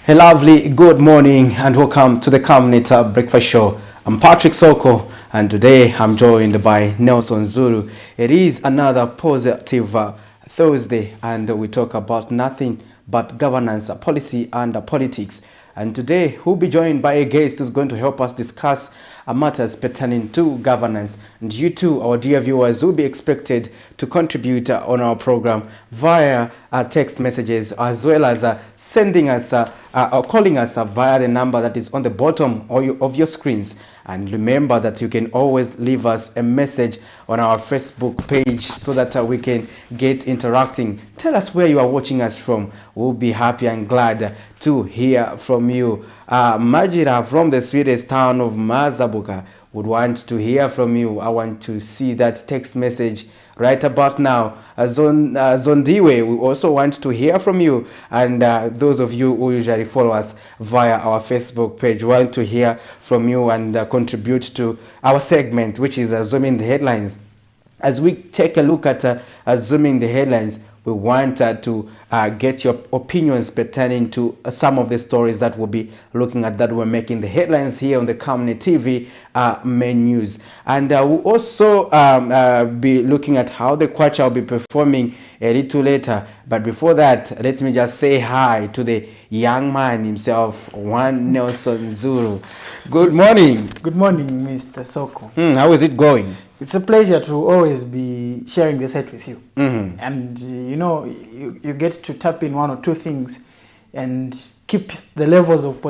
A lovely good morning and welcome to the Camnet Breakfast Show. I'm Patrick Soko and today I'm joined by Nelson Zulu. It is another positive Thursday and we talk about nothing but governance, policy and politics. And today we'll be joined by a guest who's going to help us discuss matters pertaining to governance. And you too, our dear viewers, will be expected to contribute on our program via text messages as well as sending us or calling us via the number that is on the bottom of your screens. And remember that you can always leave us a message on our Facebook page so that we can get interacting. Tell us where you are watching us from. We'll be happy and glad to hear from you. Majira from the sweetest town of Mazabuka would want to hear from you. I want to see that text message right about now. Zondiwe, we also want to hear from you, and those of you who usually follow us via our Facebook page want to hear from you and contribute to our segment, which is Zooming the Headlines. As we take a look at Zooming the Headlines, we want to get your opinions pertaining to some of the stories that we'll be looking at that we're making the headlines here on the Camnet TV main news. And we'll also be looking at how the Kwacha will be performing a little later. But before that, let me just say hi to the young man himself, one Nelson Zulu. Good morning. Good morning, Mr. Soko. How is it going? It's a pleasure to always be sharing the set with you. And you know, you get to tap in one or two things and keep the levels of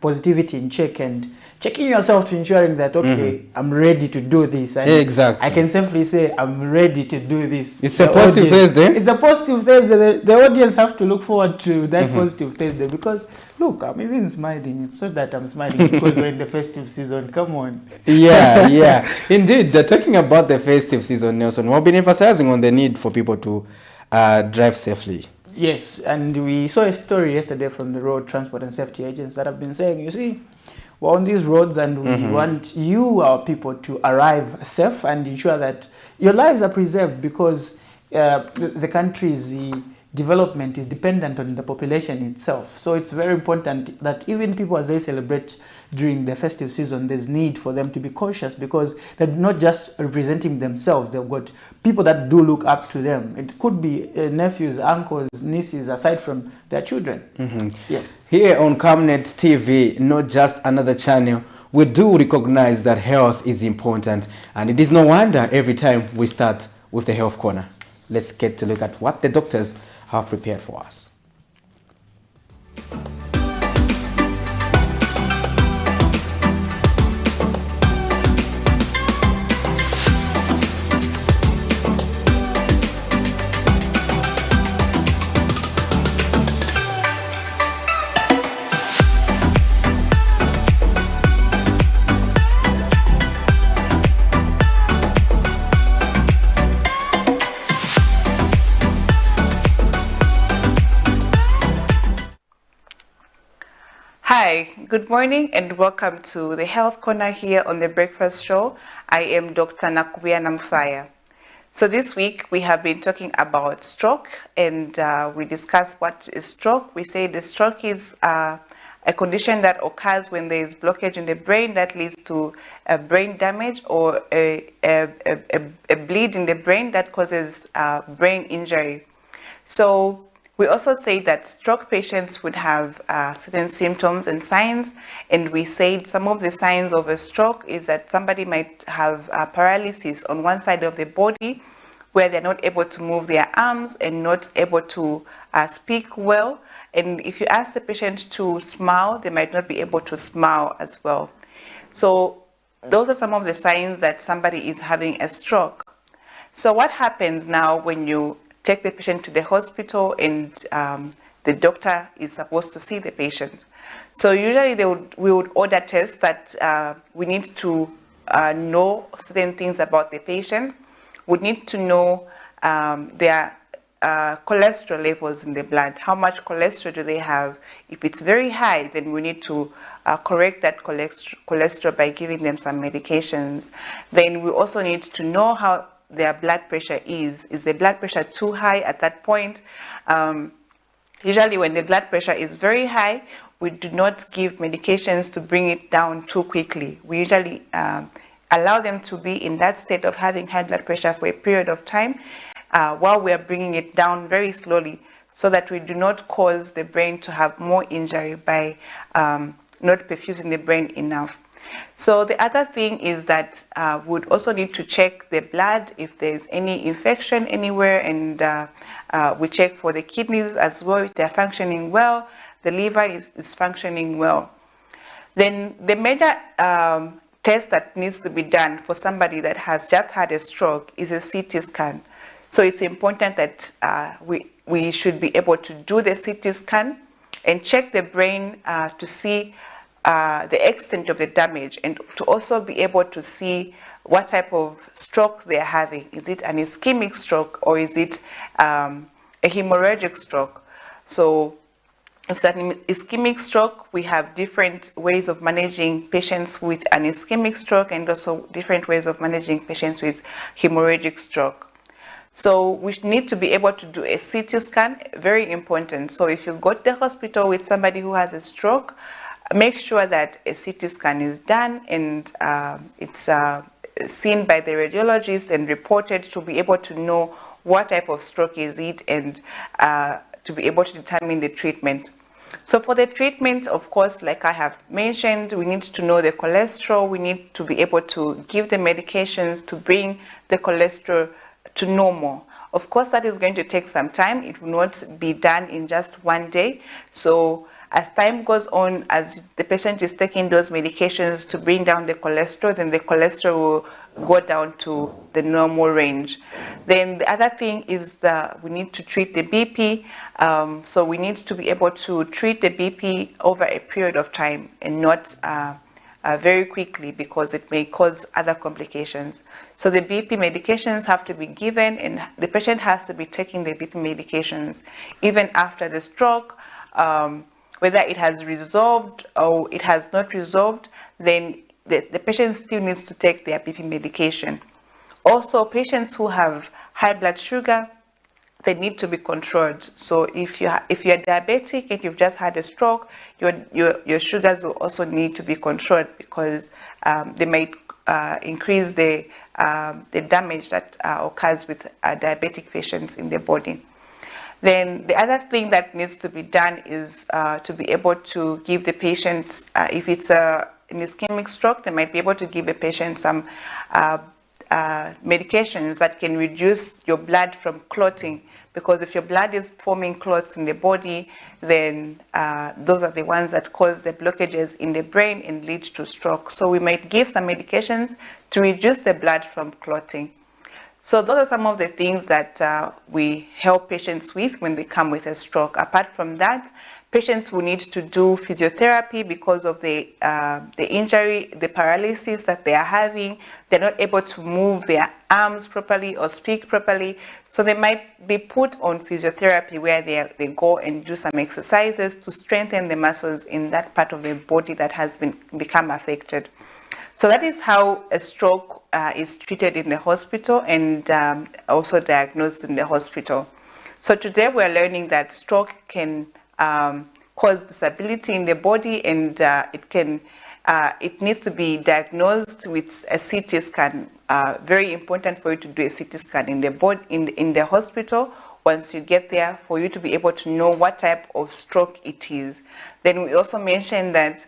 positivity in check and checking yourself to ensuring that, okay, I'm ready to do this. And exactly. I can safely say I'm ready to do this. It's a positive Thursday. It's a positive Thursday. The audience have to look forward to that positive Thursday because, look, I'm even smiling. It's not that I'm smiling because we're in the festive season. Come on. Yeah. Indeed, talking about the festive season, Nelson, we've been emphasizing on the need for people to drive safely. Yes, and we saw a story yesterday from the Road Transport and Safety Agents that have been saying, you see, we're on these roads and we want you, our people, to arrive safe and ensure that your lives are preserved because the country's development is dependent on the population itself. So it's very important that even people, as they celebrate during the festive season, there's need for them to be cautious because they're not just representing themselves. They've got people that do look up to them. It could be nephews, uncles, nieces, aside from their children. Yes. Here on Camnet TV, not just another channel, we do recognize that health is important. And it is no wonder every time we start with the Health Corner. Let's get to look at what the doctors have prepared for us. Hi, good morning and welcome to the Health Corner here on the Breakfast Show. I am Dr. Nakubia Namfaya. So this week we have been talking about stroke and we discussed what is stroke. We say the stroke is a condition that occurs when there is blockage in the brain that leads to a brain damage or a bleed in the brain that causes brain injury. So we also say that stroke patients would have certain symptoms and signs, and we said some of the signs of a stroke is that somebody might have paralysis on one side of the body where they're not able to move their arms and not able to speak well. And if you ask the patient to smile, they might not be able to smile as well. So those are some of the signs that somebody is having a stroke. So what happens now when you take the patient to the hospital and the doctor is supposed to see the patient? So usually we would order tests that we need to know certain things about the patient. We need to know their cholesterol levels in the blood. How much cholesterol do they have? If it's very high, then we need to correct that cholesterol by giving them some medications. Then we also need to know how their blood pressure is. Is the blood pressure too high at that point? Usually when the blood pressure is very high, we do not give medications to bring it down too quickly. We usually allow them to be in that state of having high blood pressure for a period of time while we are bringing it down very slowly, so that we do not cause the brain to have more injury by not perfusing the brain enough. So the other thing is that we'd also need to check the blood if there's any infection anywhere, and we check for the kidneys as well, if they're functioning well, the liver is functioning well. Then the major test that needs to be done for somebody that has just had a stroke is a CT scan. So it's important that we should be able to do the CT scan and check the brain to see the extent of the damage, and to also be able to see what type of stroke they're having. Is it an ischemic stroke, or is it a hemorrhagic stroke? So if it's an ischemic stroke, we have different ways of managing patients with an ischemic stroke, and also different ways of managing patients with hemorrhagic stroke. So we need to be able to do a CT scan, very important. So if you go to the hospital with somebody who has a stroke, make sure that a CT scan is done, and it's seen by the radiologist and reported, to be able to know what type of stroke is it, and to be able to determine the treatment. So for the treatment, of course, like I have mentioned, we need to know the cholesterol. We need to be able to give the medications to bring the cholesterol to normal. Of course, that is going to take some time. It will not be done in just one day. So as time goes on, as the patient is taking those medications to bring down the cholesterol, then the cholesterol will go down to the normal range. Then the other thing is that we need to treat the BP. So we need to be able to treat the BP over a period of time, and not very quickly, because it may cause other complications. So the BP medications have to be given, and the patient has to be taking the BP medications even after the stroke. Whether it has resolved or it has not resolved, then the patient still needs to take their BP medication. Also, patients who have high blood sugar, they need to be controlled. So if you're diabetic and you've just had a stroke, your sugars will also need to be controlled, because they might increase the damage that occurs with diabetic patients in their body. Then the other thing that needs to be done is to be able to give the patient, if it's an ischemic stroke, they might be able to give a patient some medications that can reduce your blood from clotting, because if your blood is forming clots in the body, then those are the ones that cause the blockages in the brain and lead to stroke. So we might give some medications to reduce the blood from clotting. So those are some of the things that we help patients with when they come with a stroke. Apart from that, patients will need to do physiotherapy because of the injury, the paralysis that they are having. They're not able to move their arms properly or speak properly. So they might be put on physiotherapy, where they go and do some exercises to strengthen the muscles in that part of the body that has become affected. So that is how a stroke is treated in the hospital, and also diagnosed in the hospital. So today we're learning that stroke can cause disability in the body, and it needs to be diagnosed with a CT scan. Very important for you to do a CT scan in the body, in the hospital, once you get there, for you to be able to know what type of stroke it is. Then we also mentioned that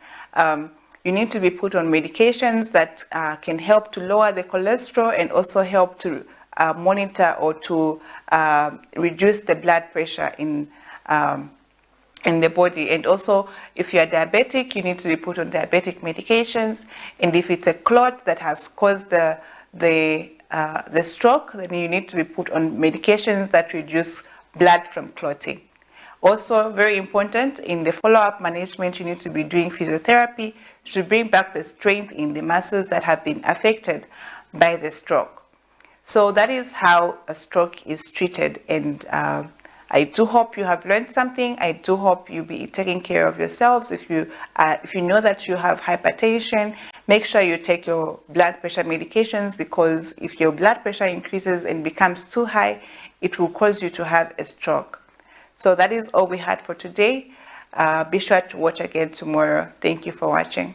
you need to be put on medications that can help to lower the cholesterol, and also help to monitor or to reduce the blood pressure in the body. And also, if you are diabetic, you need to be put on diabetic medications. And if it's a clot that has caused the stroke, then you need to be put on medications that reduce blood from clotting. Also, very important, in the follow-up management, you need to be doing physiotherapy to bring back the strength in the muscles that have been affected by the stroke. So that is how a stroke is treated, and I do hope you have learned something. I do hope you'll be taking care of yourselves. If you know that you have hypertension, make sure you take your blood pressure medications, because if your blood pressure increases and becomes too high, it will cause you to have a stroke. So that is all we had for today. Be sure to watch again tomorrow. Thank you for watching.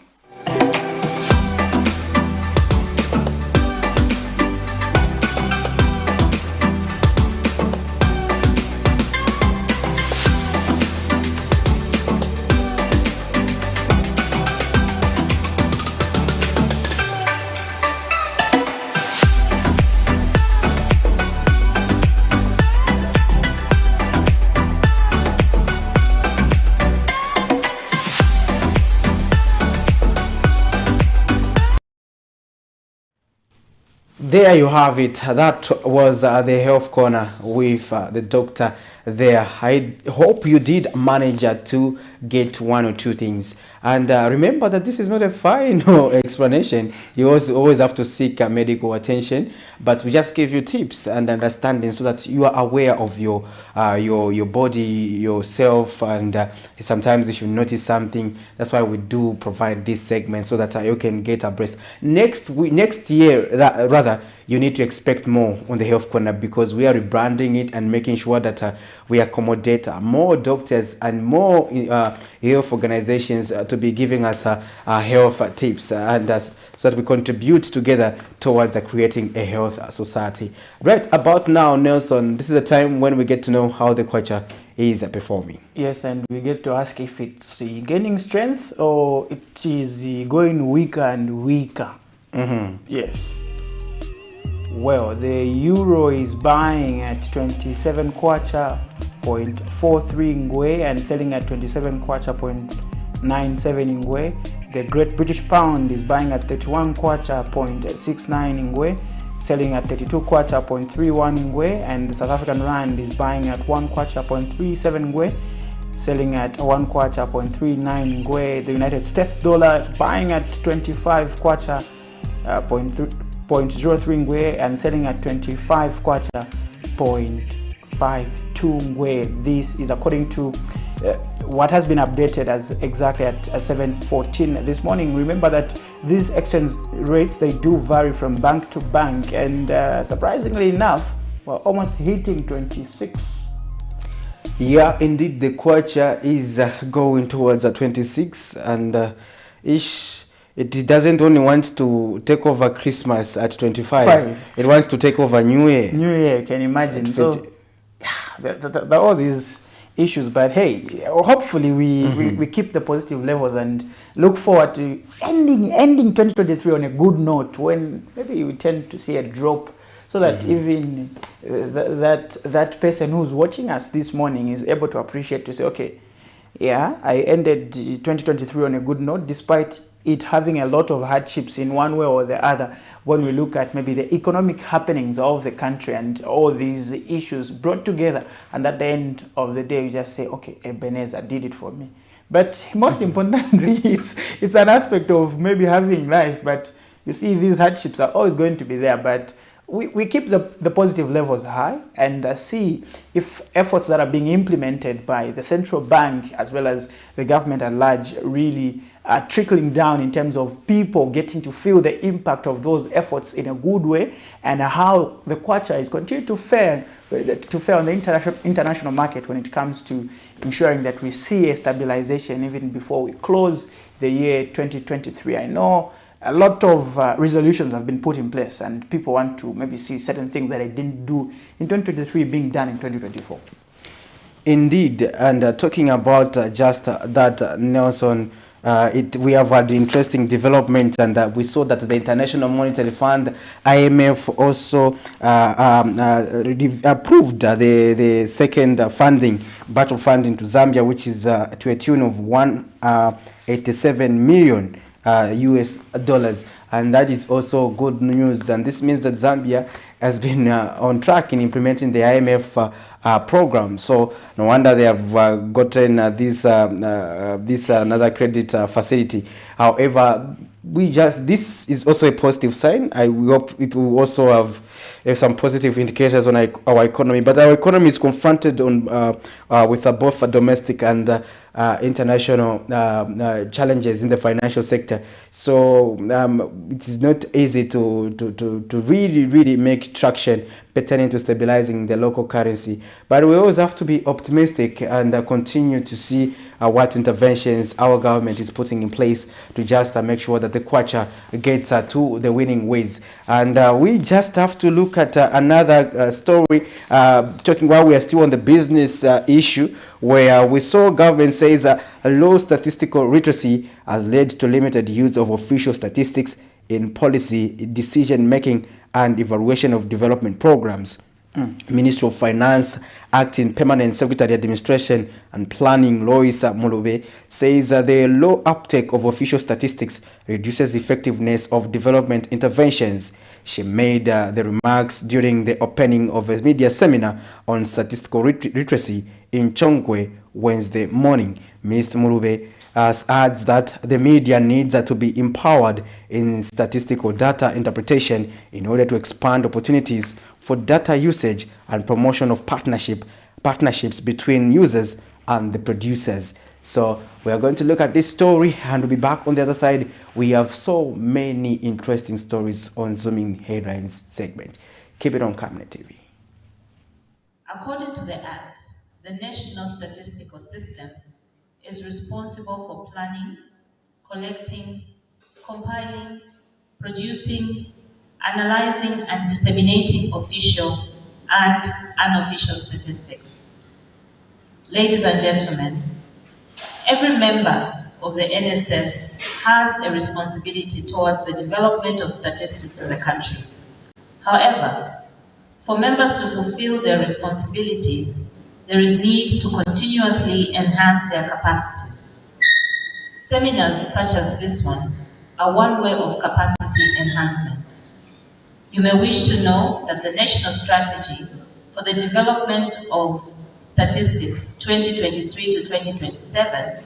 There you have it. That was the health corner with the doctor there. I hope you did manage to get one or two things. And remember that this is not a final explanation. You also always have to seek medical attention. But we just give you tips and understanding so that you are aware of your body, yourself, and sometimes if you notice something, that's why we do provide this segment so that you can get abreast. Next year, rather, you need to expect more on the health corner because we are rebranding it and making sure that we accommodate more doctors and more health organizations to be giving us health tips and so that we contribute together towards creating a health society. Right about now, Nelson, this is the time when we get to know how the culture is performing. Yes, and we get to ask if it's gaining strength or it is going weaker and weaker. Yes. Well, the euro is buying at 27 kwacha 0.43 ngwe and selling at 27 kwacha 0.97 ngwe. The Great British Pound is buying at 31 kwacha 0.69 ngwe, selling at 32 kwacha 0.31 ngwe, and the South African Rand is buying at 1 kwacha 0.37 ngwe, selling at 1 kwacha 0.39 ngwe. The United States dollar buying at 25 kwacha 0.03 ngwe and selling at 25 kwacha 0.52 ngwe. This is according to what has been updated as exactly at 7:14 this morning. Remember that these exchange rates, they do vary from bank to bank, and surprisingly enough, we're almost hitting 26. Yeah, indeed, the kwacha is going towards 26, and it doesn't only want to take over Christmas at 25. It wants to take over New Year. New Year, you can imagine. So, there are all these issues, but hey, hopefully we keep the positive levels and look forward to ending 2023 on a good note, when maybe we tend to see a drop, so that even that person who's watching us this morning is able to appreciate, to say, okay, yeah, I ended 2023 on a good note, despite it having a lot of hardships in one way or the other. When we look at maybe the economic happenings of the country and all these issues brought together, and at the end of the day, you just say, okay, Ebenezer did it for me. But most importantly, it's an aspect of maybe having life. But you see, these hardships are always going to be there, but we keep the positive levels high and see if efforts that are being implemented by the central bank as well as the government at large really are trickling down in terms of people getting to feel the impact of those efforts in a good way, and how the kwacha is continuing to fare on the international market when it comes to ensuring that we see a stabilization even before we close the year 2023. I know a lot of resolutions have been put in place, and people want to maybe see certain things that they didn't do in 2023 being done in 2024. Indeed, and talking about just that, Nelson, we have had interesting developments, and we saw that the International Monetary Fund, IMF, also approved the second battle funding to Zambia, which is to a tune of 187 million US dollars, and that is also good news. And this means that Zambia has been on track in implementing the IMF program. So no wonder they have gotten this another credit facility. However, this is also a positive sign. I hope it will also have some positive indicators on our economy. But our economy is confronted with both domestic and international challenges in the financial sector. So it is not easy to really make traction. pertaining to stabilizing the local currency. But we always have to be optimistic and continue to see what interventions our government is putting in place to just make sure that the kwacha gets to the winning ways. And we just have to look at another story, talking while we are still on the business issue, where we saw government says low statistical literacy has led to limited use of official statistics in policy decision making and evaluation of development programs. Minister of Finance, Acting Permanent Secretary Administration and Planning, Loisa Mulube, says the low uptake of official statistics reduces effectiveness of development interventions. She made the remarks during the opening of a media seminar on statistical literacy in Chongwe Wednesday morning. Mr. Mulube adds that the media needs to be empowered in statistical data interpretation in order to expand opportunities for data usage and promotion of partnerships between users and the producers. So we are going to look at this story and we'll be back on the other side. We have so many interesting stories on Zooming Headlines segment. Keep it on Camnet TV. According to the Act, the National Statistical System is responsible for planning, collecting, compiling, producing, analyzing and disseminating official and unofficial statistics. Ladies and gentlemen, every member of the NSS has a responsibility towards the development of statistics in the country. However, for members to fulfill their responsibilities, there is need to continuously enhance their capacities. Seminars such as this one are one way of capacity enhancement. You may wish to know that the National Strategy for the Development of Statistics 2023 to 2027,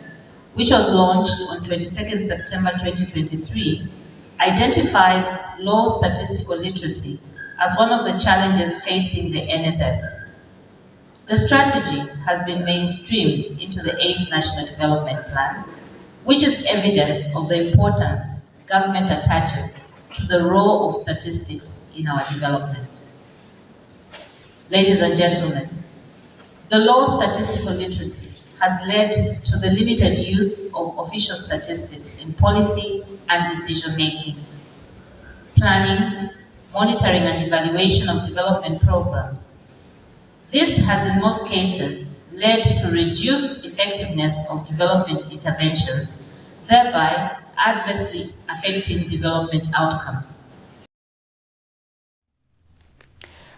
which was launched on 22nd September 2023, identifies low statistical literacy as one of the challenges facing the NSS. The strategy has been mainstreamed into the 8th National Development Plan, which is evidence of the importance government attaches to the role of statistics in our development. Ladies and gentlemen, the low statistical literacy has led to the limited use of official statistics in policy and decision-making, planning, monitoring and evaluation of development programs. This has in most cases led to reduced effectiveness of development interventions, thereby adversely affecting development outcomes.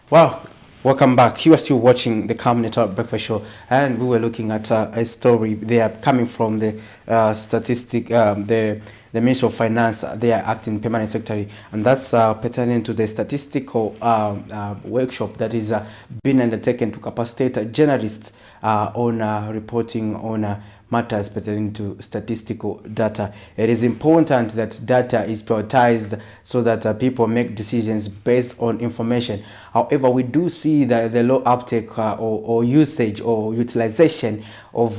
Wow. Welcome back. You are still watching the Camnet Breakfast Show, and we were looking at a story there coming from the the Minister of Finance. They are acting permanent secretary, and that's pertaining to the statistical workshop that is being undertaken to capacitate journalists on reporting on matters pertaining to statistical data. It is important that data is prioritized so that people make decisions based on information. However, we do see that the low uptake or usage or utilization of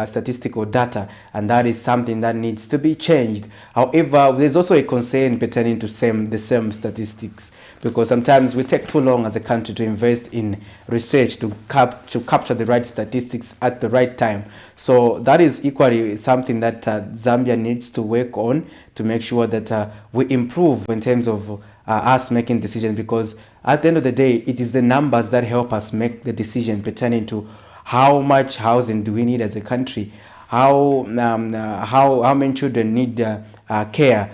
statistical data, and that is something that needs to be changed. However, there's also a concern pertaining to the same statistics, because sometimes we take too long as a country to invest in research to capture the right statistics at the right time. So that is equally something that Zambia needs to work on to make sure that we improve in terms of us making decisions, because at the end of the day, it is the numbers that help us make the decision pertaining to how much housing do we need as a country, how many children need care,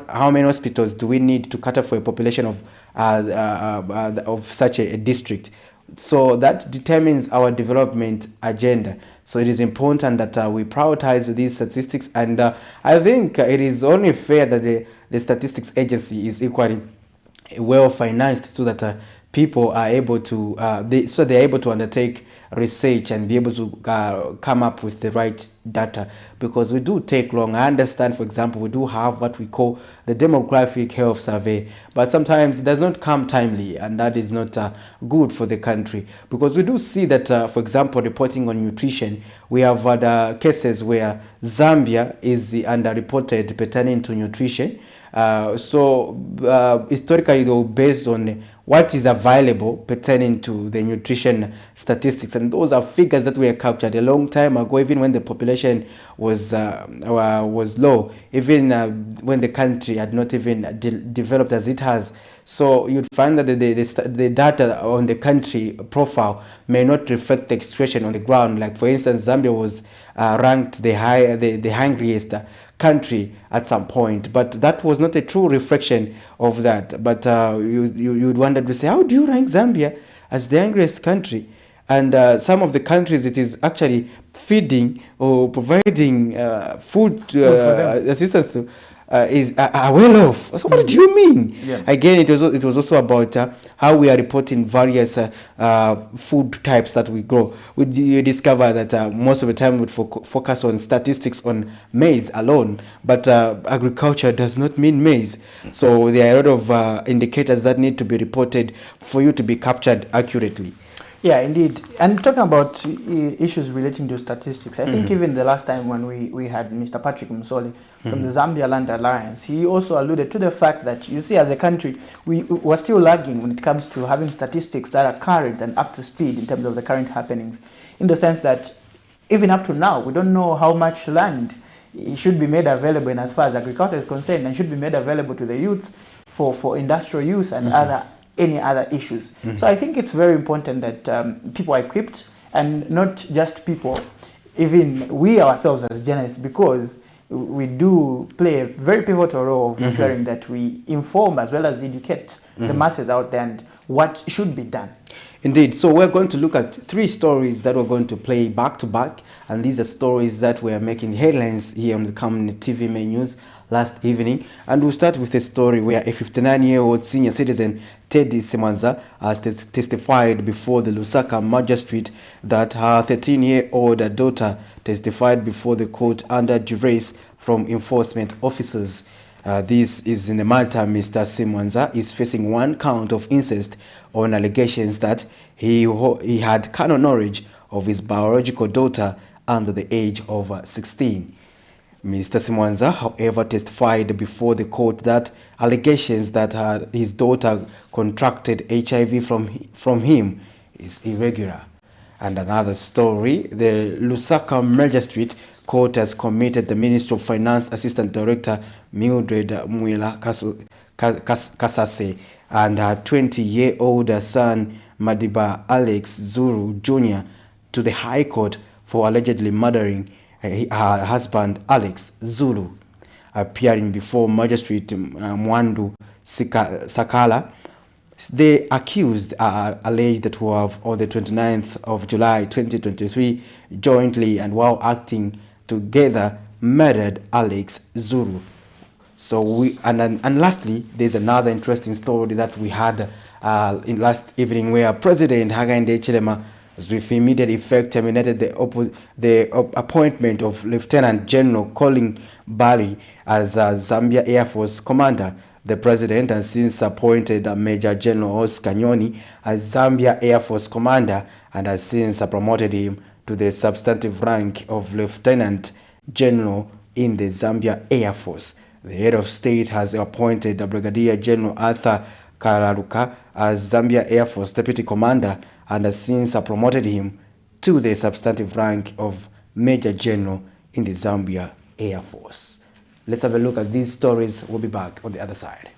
how many hospitals do we need to cater for a population of such a district. So that determines our development agenda. So it is important that we prioritize these statistics, and I think it is only fair that the statistics agency is equally well financed, so that people are able to they're able to undertake research and be able to come up with the right data, because we do take long. I understand, for example, we do have what we call the demographic health survey, but sometimes it does not come timely, and that is not good for the country, because we do see that, for example, reporting on nutrition, we have had cases where Zambia is underreported pertaining to nutrition, Historically, though, based on what is available pertaining to the nutrition statistics, and those are figures that were captured a long time ago, even when the population was low, even when the country had not even developed as it has. So you'd find that the data on the country profile may not reflect the situation on the ground. Like, for instance, Zambia was ranked the hungriest country at some point, but that was not a true reflection of that. But you'd wonder to say, how do you rank Zambia as the hungriest country? And some of the countries it is actually feeding or providing food assistance to are well off. So what do you mean? Yeah. Again, it was also about how we are reporting various food types that we grow. We discover that most of the time we focus on statistics on maize alone, but agriculture does not mean maize. So there are a lot of indicators that need to be reported for you to be captured accurately. Yeah, indeed. And talking about issues relating to statistics, I think even the last time when we had Mr. Patrick Msoli from the Zambia Land Alliance, he also alluded to the fact that, you see, as a country, we're still lagging when it comes to having statistics that are current and up to speed in terms of the current happenings, in the sense that even up to now, we don't know how much land should be made available in as far as agriculture is concerned, and should be made available to the youth for industrial use and any other issues. So I think it's very important that people are equipped, and not just people, even we ourselves as journalists, because we do play a very pivotal role of ensuring that we inform as well as educate the masses out there and what should be done. Indeed. So we're going to look at 3 stories that we're going to play back to back, and these are stories that were making headlines here on the Camnet TV main news last evening. And we'll start with a story where a 59-year-old senior citizen, Teddy Simwanza, has testified before the Lusaka magistrate that her 13-year-old daughter testified before the court under duress from enforcement officers. This is in the matter. Mr. Simwanza is facing 1 count of incest on allegations that he had carnal knowledge of his biological daughter under the age of 16. Mr. Simwanza, however, testified before the court that allegations that his daughter contracted HIV from him is irregular. And another story, the Lusaka Magistrate Court has committed the Ministry of Finance Assistant Director Mildred Mwila Kasase and her 20-year-old son Madiba Alex Zuru Jr. to the High Court for allegedly murdering her husband Alex Zulu. Appearing before Magistrate Mwandu Sakala, the accused are alleged to have, on the 29th of July 2023, jointly and while acting together, murdered Alex Zulu. So and lastly, there's another interesting story that we had in last evening, where President Hakainde Hichilema with immediate effect terminated the appointment of Lieutenant General Colin Barry as Zambia Air Force Commander. The President has since appointed Major General Oscar Nyoni as Zambia Air Force Commander and has since promoted him to the substantive rank of Lieutenant General in the Zambia Air Force. The head of state has appointed Brigadier General Arthur Kararuka as Zambia Air Force Deputy Commander and has since promoted him to the substantive rank of Major General in the Zambia Air Force. Let's have a look at these stories. We'll be back on the other side.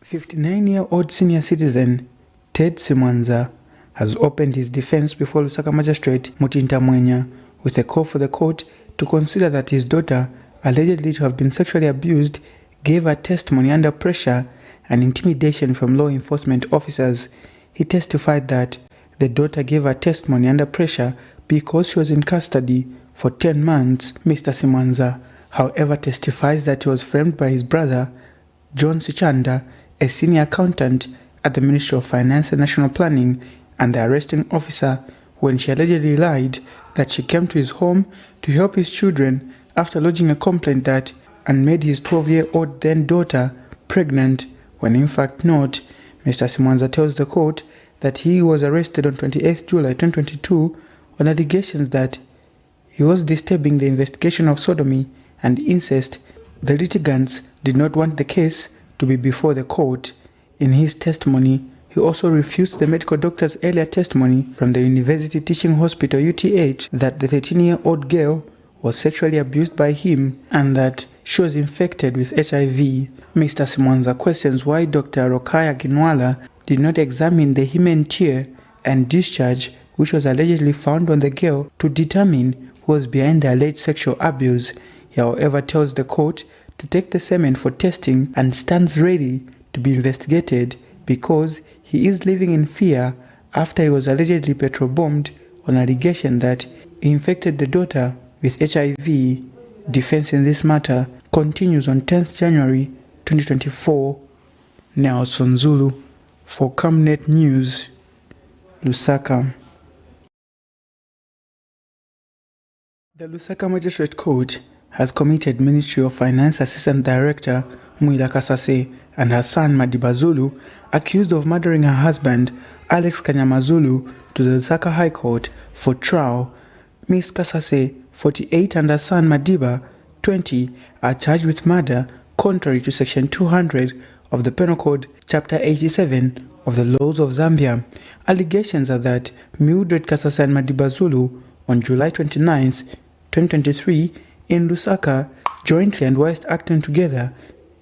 59-year-old senior citizen Ted Simwanza has opened his defense before Lusaka Magistrate Mutinta Mwenya with a call for the court to consider that his daughter, allegedly to have been sexually abused, gave her testimony under pressure and intimidation from law enforcement officers. He testified that the daughter gave her testimony under pressure because she was in custody for 10 months. Mr. Simwanza, however, testifies that he was framed by his brother, John Sichanda, a senior accountant at the Ministry of Finance and National Planning, and the arresting officer when she allegedly lied that she came to his home to help his children after lodging a complaint that and made his 12-year-old then daughter pregnant, when in fact not. Mr. Simwanza tells the court that he was arrested on 28th July 2022 on allegations that he was disturbing the investigation of sodomy and incest. The litigants did not want the case to be before the court. In his testimony, he also refutes the medical doctor's earlier testimony from the University Teaching Hospital UTH that the 13-year-old girl was sexually abused by him and that she was infected with HIV. Mr. Simwanza questions why Dr. Rokaya Ginwala did not examine the hymen tear and discharge which was allegedly found on the girl to determine who was behind the alleged sexual abuse. He, however, tells the court to take the semen for testing and stands ready to be investigated because he is living in fear after he was allegedly petrol bombed on allegation that he infected the daughter with HIV. Defense in this matter continues on 10th January 2024. Nelson Zulu for Camnet News, Lusaka. The Lusaka Magistrate Court has committed Ministry of Finance Assistant Director Mwila Kasase and her son Madiba Zulu, accused of murdering her husband Alex Kanyama Zulu, to the Lusaka High Court for trial. Ms. Kasase, 48, and her son Madiba, 20, are charged with murder contrary to Section 200 of the Penal Code, Chapter 87 of the laws of Zambia. Allegations are that Mildred Kasase and Madiba Zulu, on July 29, 2023, in Lusaka, jointly and whilst acting together,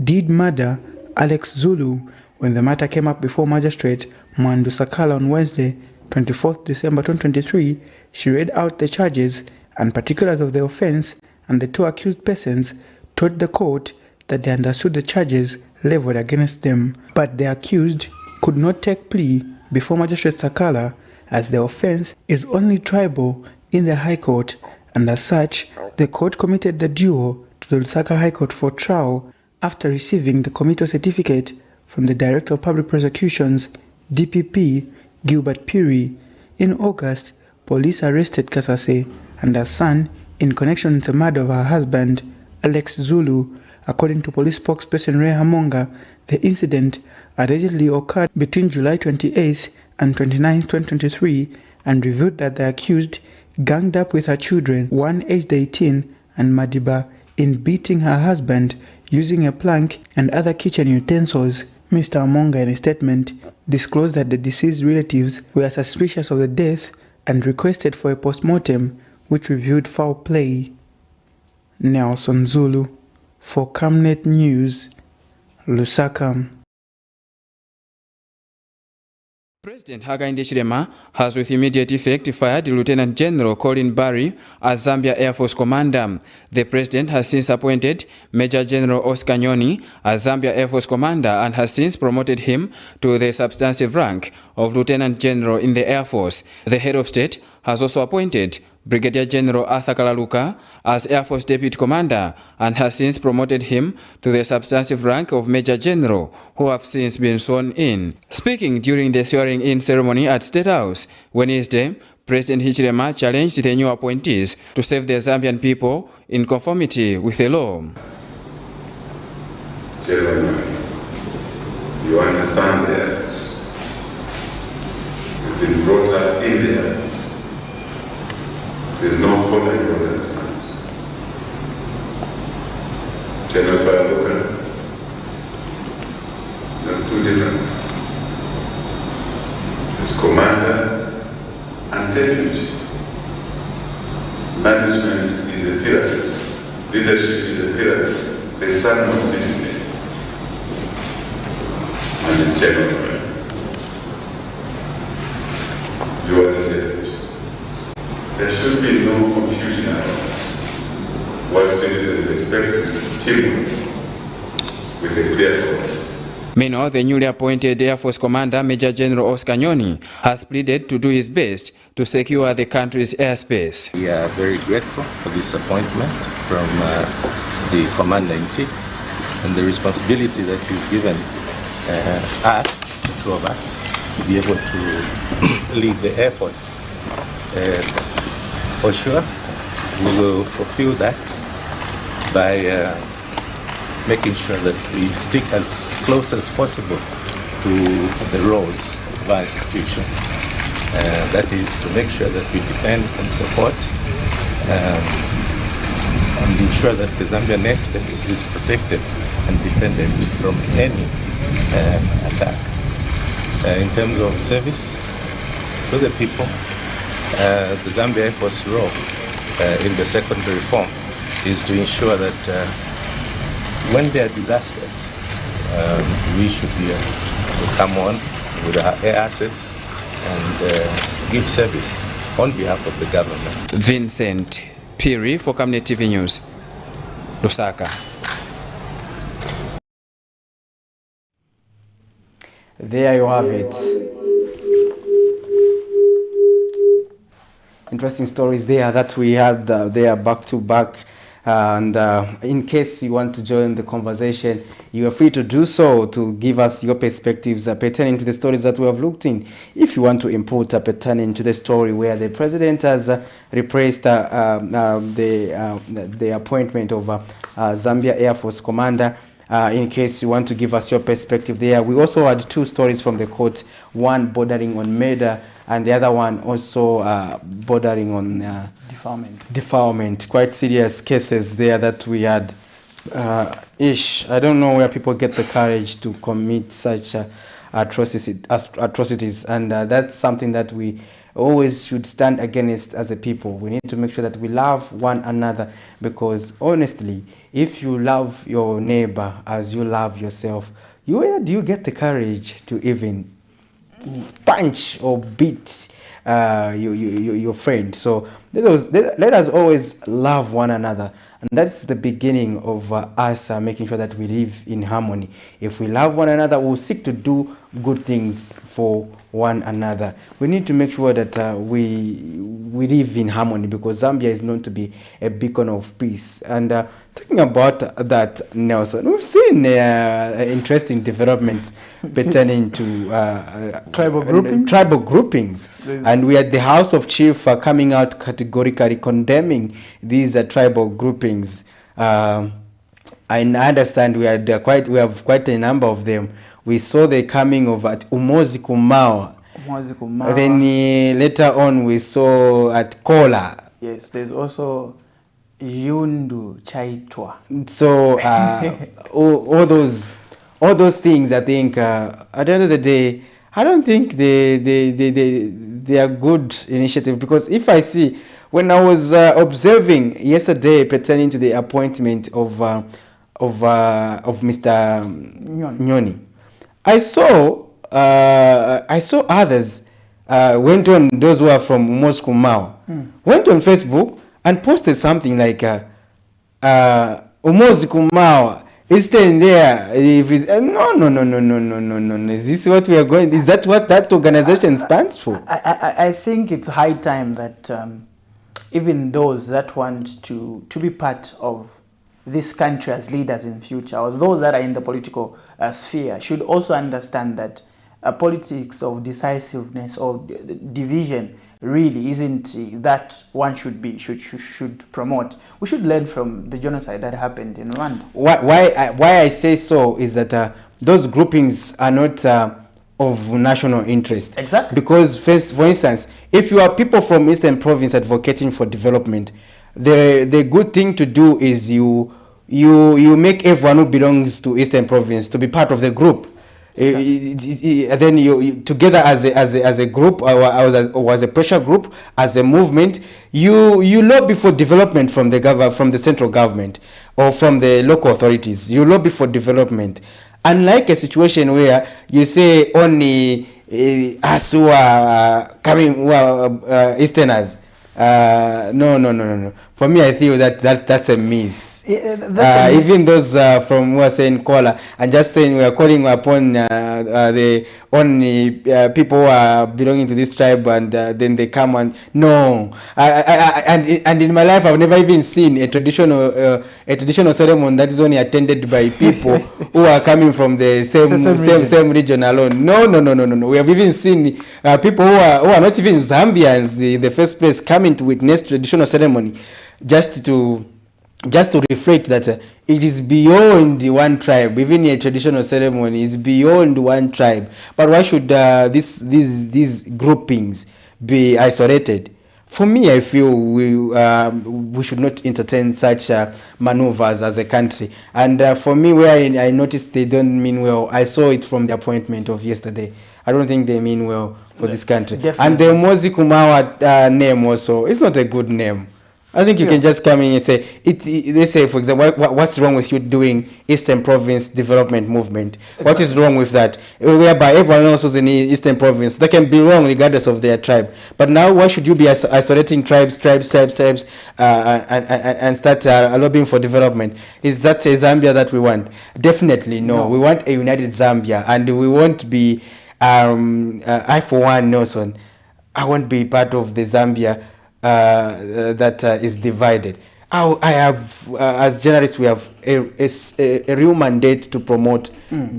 did murder Alex Zulu. When the matter came up before Magistrate Mwandu Sakala on Wednesday, 24th December 2023, she read out the charges and particulars of the offence, and the two accused persons told the court that they understood the charges leveled against them, but the accused could not take plea before Magistrate Sakala, as the offence is only triable in the High Court, and as such, the court committed the duo to the Lusaka High Court for trial after receiving the committal certificate from the Director of Public Prosecutions, DPP, Gilbert Piri. In August, police arrested Kasase and her son in connection with the murder of her husband, Alex Zulu. According to police spokesperson Ray Hamonga, the incident allegedly occurred between July 28th and 29th, 2023, and revealed that the accused ganged up with her children, one aged 18 and Madiba, in beating her husband using a plank and other kitchen utensils. Mr. Hamonga, in a statement, disclosed that the deceased relatives were suspicious of the death and requested for a post-mortem which revealed foul play. Nelson Zulu for Camnet News, Lusaka. President Hakainde Hichilema has with immediate effect fired Lieutenant General Colin Barry as Zambia Air Force Commander. The President has since appointed Major General Oscar Nyoni as Zambia Air Force Commander and has since promoted him to the substantive rank of Lieutenant General in the Air Force. The head of state has also appointed Brigadier General Arthur Kalaluka as Air Force Deputy Commander and has since promoted him to the substantive rank of Major General, who have since been sworn in. Speaking during the swearing-in ceremony at State House Wednesday, President Hichilema challenged the new appointees to serve the Zambian people in conformity with the law. Gentlemen, you understand the Act. You've been brought up in the Act. There's no color you don't understand. General Kalaluka, there are two different. There's commander and deputy. Management is a pyramid. Leadership is a pyramid. The sun not sitting there. And it's general. You are the deputy. There should be no confusion about what citizens expect is teamwork with a clear focus. Meanwhile, the newly appointed Air Force Commander, Major General Oscar Nyoni, has pleaded to do his best to secure the country's airspace. We are very grateful for this appointment from the Commander-in-Chief and the responsibility that he's given us, the two of us, to be able to lead the Air Force. For sure, we will fulfill that by making sure that we stick as close as possible to the rules of our institution. That is to make sure that we defend and support and ensure that the Zambian airspace is protected and defended from any attack. In terms of service to the people, the Zambia Air Force role in the secondary reform is to ensure that when there are disasters, we should be able to come on with our air assets and give service on behalf of the government. Vincent Piri for Camnet TV News, Lusaka. There you have it. Interesting stories there that we had there back to back. And in case you want to join the conversation, you are free to do so, to give us your perspectives pertaining to the stories that we have looked in. If you want to input pertaining to the story where the president has replaced the appointment of Zambia Air Force Commander, in case you want to give us your perspective there. We also had two stories from the court, one bordering on murder and the other one also bordering on defilement. Quite serious cases there that we had. I don't know where people get the courage to commit such atrocities, and that's something that we always should stand against as a people. We need to make sure that we love one another, because honestly, if you love your neighbor as you love yourself, where do you get the courage to even punch or beat your friend? So let us always love one another, and that's the beginning of us making sure that we live in harmony. If we love one another, we'll seek to do good things for one another. We need to make sure that we live in harmony, because Zambia is known to be a beacon of peace. And talking about that, Nelson, we've seen interesting developments pertaining to tribal groupings. And we had the House of Chief coming out categorically condemning these tribal groupings. I understand we have quite a number of them. We saw the coming of at Umozi Kumawa. Then later on we saw at Kola. Yes, there's also Yundu Chaitwa. So all those things, I think at the end of the day, I don't think they are good initiative, because if I see, when I was observing yesterday pertaining to the appointment of Mr. Nyoni, I saw others went on, those who are from Moscow Mao, went on Facebook and posted something like Umozi Kumao is staying there. No. Is this what we are going? Is that what that organization stands for? I think it's high time that even those that want to be part of this country as leaders in future, or those that are in the political sphere, should also understand that politics of decisiveness or division really isn't that one should promote. We should learn from the genocide that happened in Rwanda. Why I say so is that those groupings are not of national interest. Exactly. Because for instance, if you are people from Eastern Province advocating for development, the good thing to do is you make everyone who belongs to Eastern Province to be part of the group. Then you together as a group, or as a pressure group, as a movement, you lobby for development from the central government or from the local authorities. You lobby for development. Unlike a situation where you say only us who are coming, who are Easterners. No. For me, I feel that's a miss. Even those from who are saying Kola, and just saying we are calling upon the only people who are belonging to this tribe, and then they come and no. And in my life, I've never even seen a traditional ceremony that is only attended by people who are coming from the same region alone. No. We have even seen people who are not even Zambians in the first place coming to witness traditional ceremony, just to reflect that it is beyond one tribe. Even a traditional ceremony is beyond one tribe. But why should these groupings be isolated For me, I feel we should not entertain such maneuvers as a country. And for me, where I noticed they don't mean well, I saw it from the appointment of yesterday. I don't think they mean well for this country. Definitely. And the Mozi Kumawa name also, it's not a good name. I think you can just come in and say, they say, for example, what's wrong with you doing Eastern Province Development Movement? Exactly. What is wrong with that? Whereby everyone else who's in the Eastern Province, they can be wrong regardless of their tribe. But now, why should you be isolating tribes, and start lobbying for development? Is that a Zambia that we want? Definitely no. We want a united Zambia, and we won't be, I for one, Nelson, I won't be part of the Zambia that is divided. I have, as journalists, we have a real mandate to promote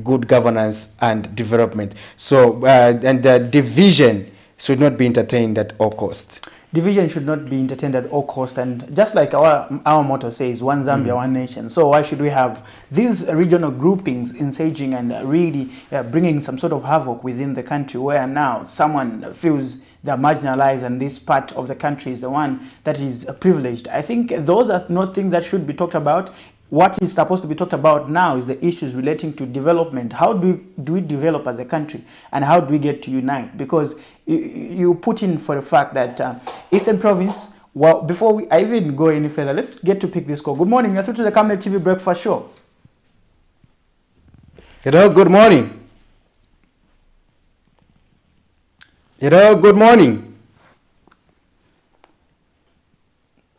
good governance and development. So, and division should not be entertained at all costs. Division should not be entertained at all cost, and just like our motto says, one Zambia, one nation. So why should we have these regional groupings engaging and really bringing some sort of havoc within the country, where now someone feels they're marginalized and this part of the country is the one that is privileged? I think those are not things that should be talked about. What is supposed to be talked about now is the issues relating to development. How do we develop as a country, and how do we get to unite? Because you put in for the fact that Eastern Province, well, before I even go any further, let's get to pick this call. Good morning, you're through to the Camnet TV Breakfast Show. Hello, good morning. Hello, good morning.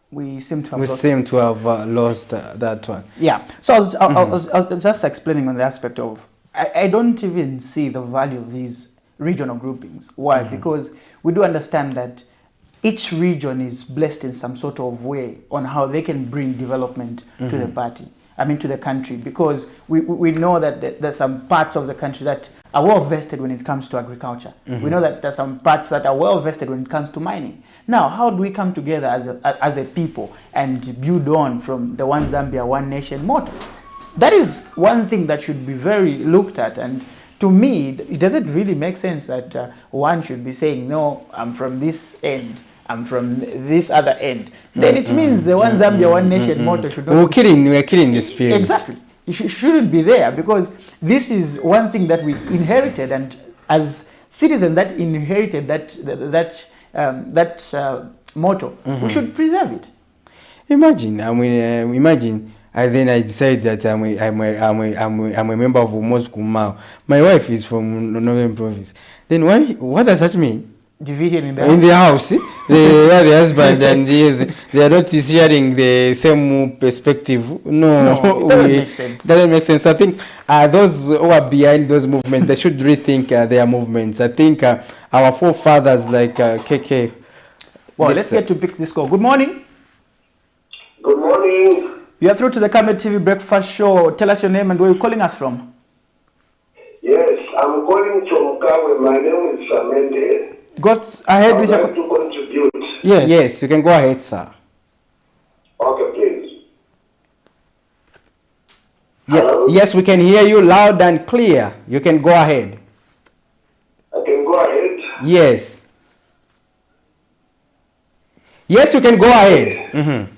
We seem to have lost that one. Yeah. So I was just explaining on the aspect of, I don't even see the value of these regional groupings. Why? Because we do understand that each region is blessed in some sort of way on how they can bring development to the party. I mean, to the country, because we know that there's some parts of the country that are well vested when it comes to agriculture. We know that there's some parts that are well vested when it comes to mining. Now, how do we come together as a people and build on from the one Zambia, one nation motto? That is one thing that should be very looked at. And to me, it doesn't really make sense that one should be saying, no, I'm from this end, I'm from this other end. Then it means the one Zambia, one nation motto should not we're killing the spirit. Exactly. It shouldn't be there, because this is one thing that we inherited, and as citizens that inherited that motto, we should preserve it. Imagine, imagine. And then I decide that I'm a member of Mozi Kumawa. My wife is from Northern Province. Then what does that mean? Division in the house. They are the husband and they are not sharing the same perspective. No, it doesn't make sense. Doesn't make sense. I think those who are behind those movements, they should rethink their movements. I think our forefathers like KK. Well, let's get to pick this call. Good morning. Good morning. You are through to the Camnet TV Breakfast Show. Tell us your name and where you're calling us from. Yes, I'm calling from Kawe. My name is Samende. Go ahead with your... to contribute. Yes, you can go ahead, sir. Okay, please. Yes, we can hear you loud and clear. You can go ahead. I can go ahead? Yes. Yes, you can go ahead.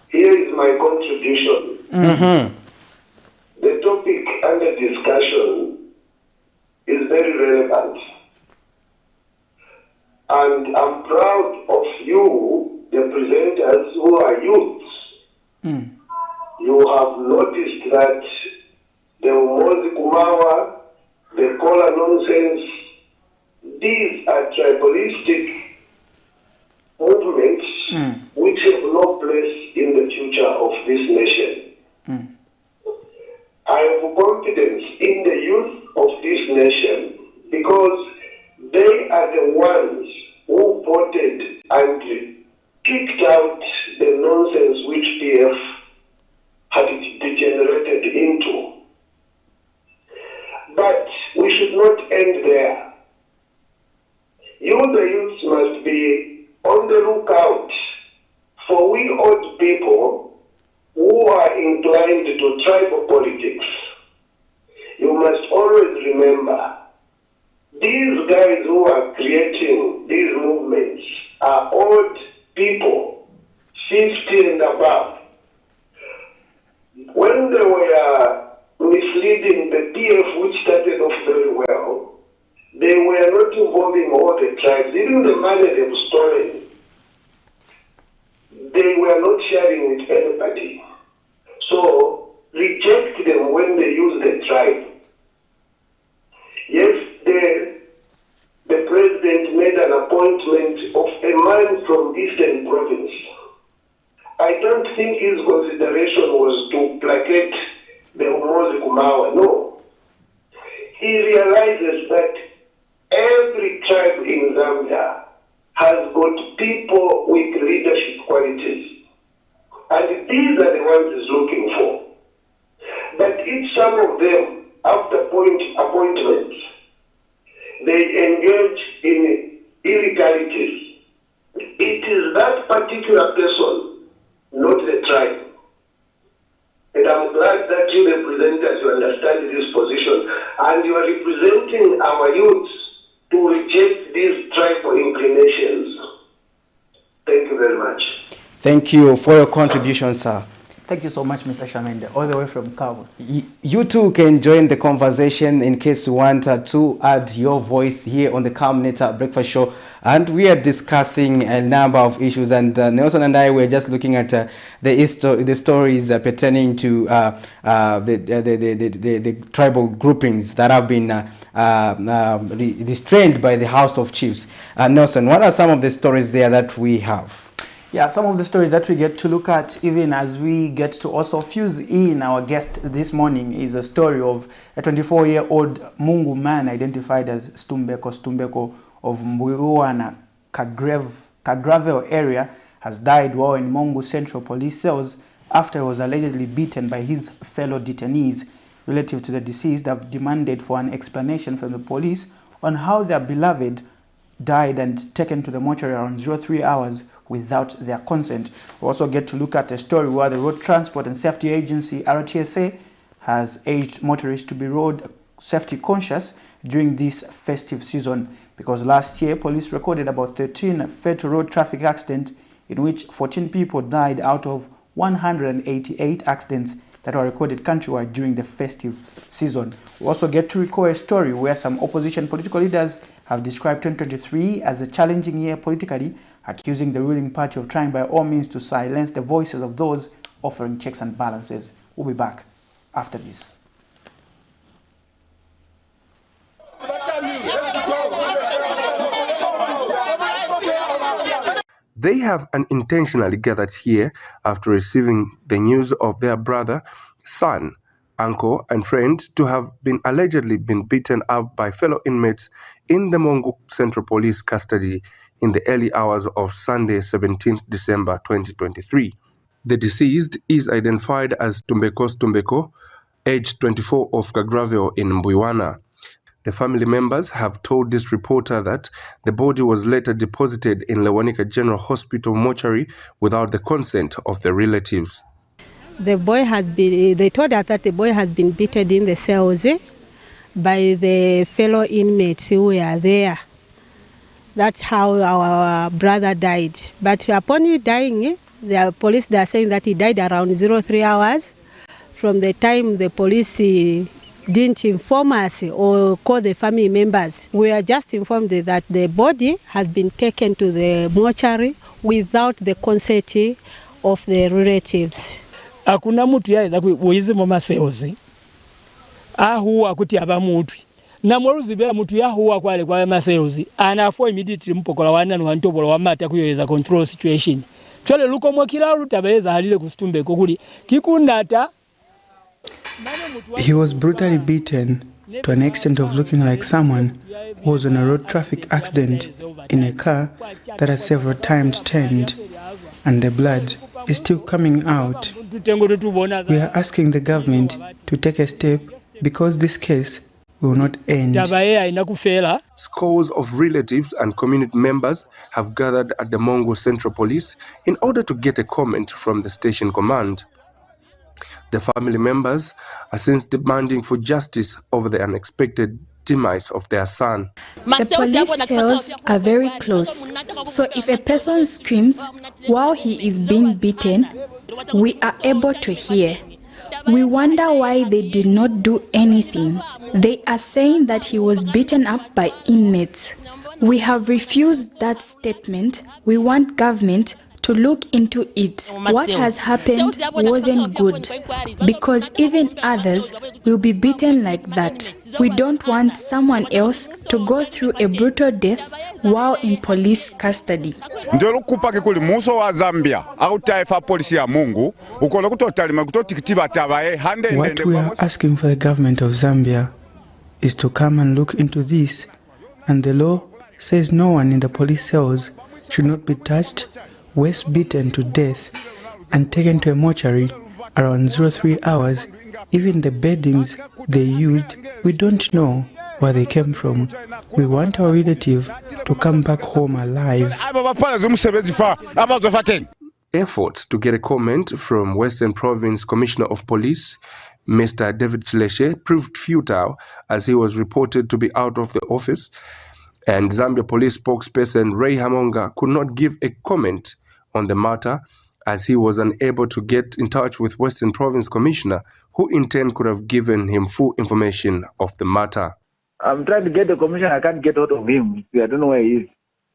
Here is my contribution. The topic under discussion is very relevant. And I'm proud of you, the presenters who are youths. You have noticed that the Mozi Kumawa, the Kola nonsense, these are tribalistic movements which have no place in the future of this nation. I have confidence in the youth of this nation, because they are the ones who voted and kicked out the nonsense which PF had degenerated into. But we should not end there. You, the youths, must be on the lookout for we old people who are inclined to tribal politics. You must always remember, these guys who are creating these movements are old people, 50 and above. When they were misleading the PF, which started off very well, they were not involving all the tribes. Even the money they've stolen, they were not sharing with anybody. So reject them when they use the tribe. Yes, the president made an appointment of a man from Eastern Province. I don't think his consideration was to placate the Umozi Kumawa. No. He realizes that every tribe in Zambia has got people with leadership qualities. And these are the ones he's looking for. But if some of them, after appointments, they engage in illegalities, it is that particular person, not the tribe. And I'm glad that you representatives, you understand this position, and you are representing our youths to reject these tribal inclinations. Thank you very much. Thank you for your contribution, sir. Thank you so much, Mr. Shamende, all the way from Kawa. You too can join the conversation in case you want to add your voice here on the Camnet Breakfast Show. And we are discussing a number of issues. And Nelson and I were just looking at the stories pertaining to the tribal groupings that have been restrained by the House of Chiefs. Nelson, what are some of the stories there that we have? Yeah, some of the stories that we get to look at, even as we get to also fuse in our guest this morning, is a story of a 24-year-old Mungu man identified as Stumbeko of Mbuwana Kagravel area has died while in Mungu Central Police cells after he was allegedly beaten by his fellow detainees. Relative to the deceased have demanded for an explanation from the police on how their beloved died and taken to the mortuary around 03 hours without their consent. We also get to look at a story where the Road Transport and Safety Agency, RTSA, has urged motorists to be road safety conscious during this festive season, because last year police recorded about 13 fatal road traffic accidents in which 14 people died out of 188 accidents that were recorded countrywide during the festive season. We also get to recall a story where some opposition political leaders have described 2023 as a challenging year politically, accusing the ruling party of trying by all means to silence the voices of those offering checks and balances. We'll be back after this. They have unintentionally gathered here after receiving the news of their brother, son, uncle, and friend to have been allegedly beaten up by fellow inmates in the Mungu Central Police custody in the early hours of Sunday, 17th December 2023. The deceased is identified as Stumbeko, aged 24, of Kagravel in Mbuwana. The family members have told this reporter that the body was later deposited in Lewanika General Hospital mortuary without the consent of the relatives. The boy they told us that the boy has been beaten in the cells by the fellow inmates who were there. That's how our brother died. But upon he dying, the police, they are saying that he died around 03 hours from the time the police didn't inform us or call the family members. We are just informed that the body has been taken to the mortuary without the consent of the relatives. Hakuna mtu yaenda kuizi mama seozi. Ahuwa kuti abamutu. Na mwaruzi bela mtu yahuwa kwale kwa maseozi. Anafua immediately mpokola wana nwantobola wamata kuyoeza control situation. Chole luko mwakilaru tabeza halile kustumbeko kuli kikundata. He was brutally beaten to an extent of looking like someone who was on a road traffic accident in a car that has several times turned, and the blood is still coming out. We are asking the government to take a step because this case will not end. Scores of relatives and community members have gathered at the Mungu Central Police in order to get a comment from the station command. The family members are since demanding for justice over the unexpected demise of their son. The police cells are very close, so if a person screams while he is being beaten, we are able to hear. We wonder why they did not do anything. They are saying that he was beaten up by inmates. We have refused that statement. We want government to look into it. What has happened wasn't good, because even others will be beaten like that. We don't want someone else to go through a brutal death while in police custody. What we are asking for the government of Zambia is to come and look into this, and the law says no one in the police cells should not be touched, worse beaten to death, and taken to a mortuary around 03 hours. Even the beddings they used, we don't know where they came from. We want our relative to come back home alive. Efforts to get a comment from Western Province Commissioner of Police, Mr. David Chileshe, proved futile as he was reported to be out of the office, and Zambia Police spokesperson Ray Hamonga could not give a comment on the matter as he was unable to get in touch with Western Province Commissioner, who in turn could have given him full information of the matter. I'm trying to get the commissioner. I can't get hold of him. I don't know where he is.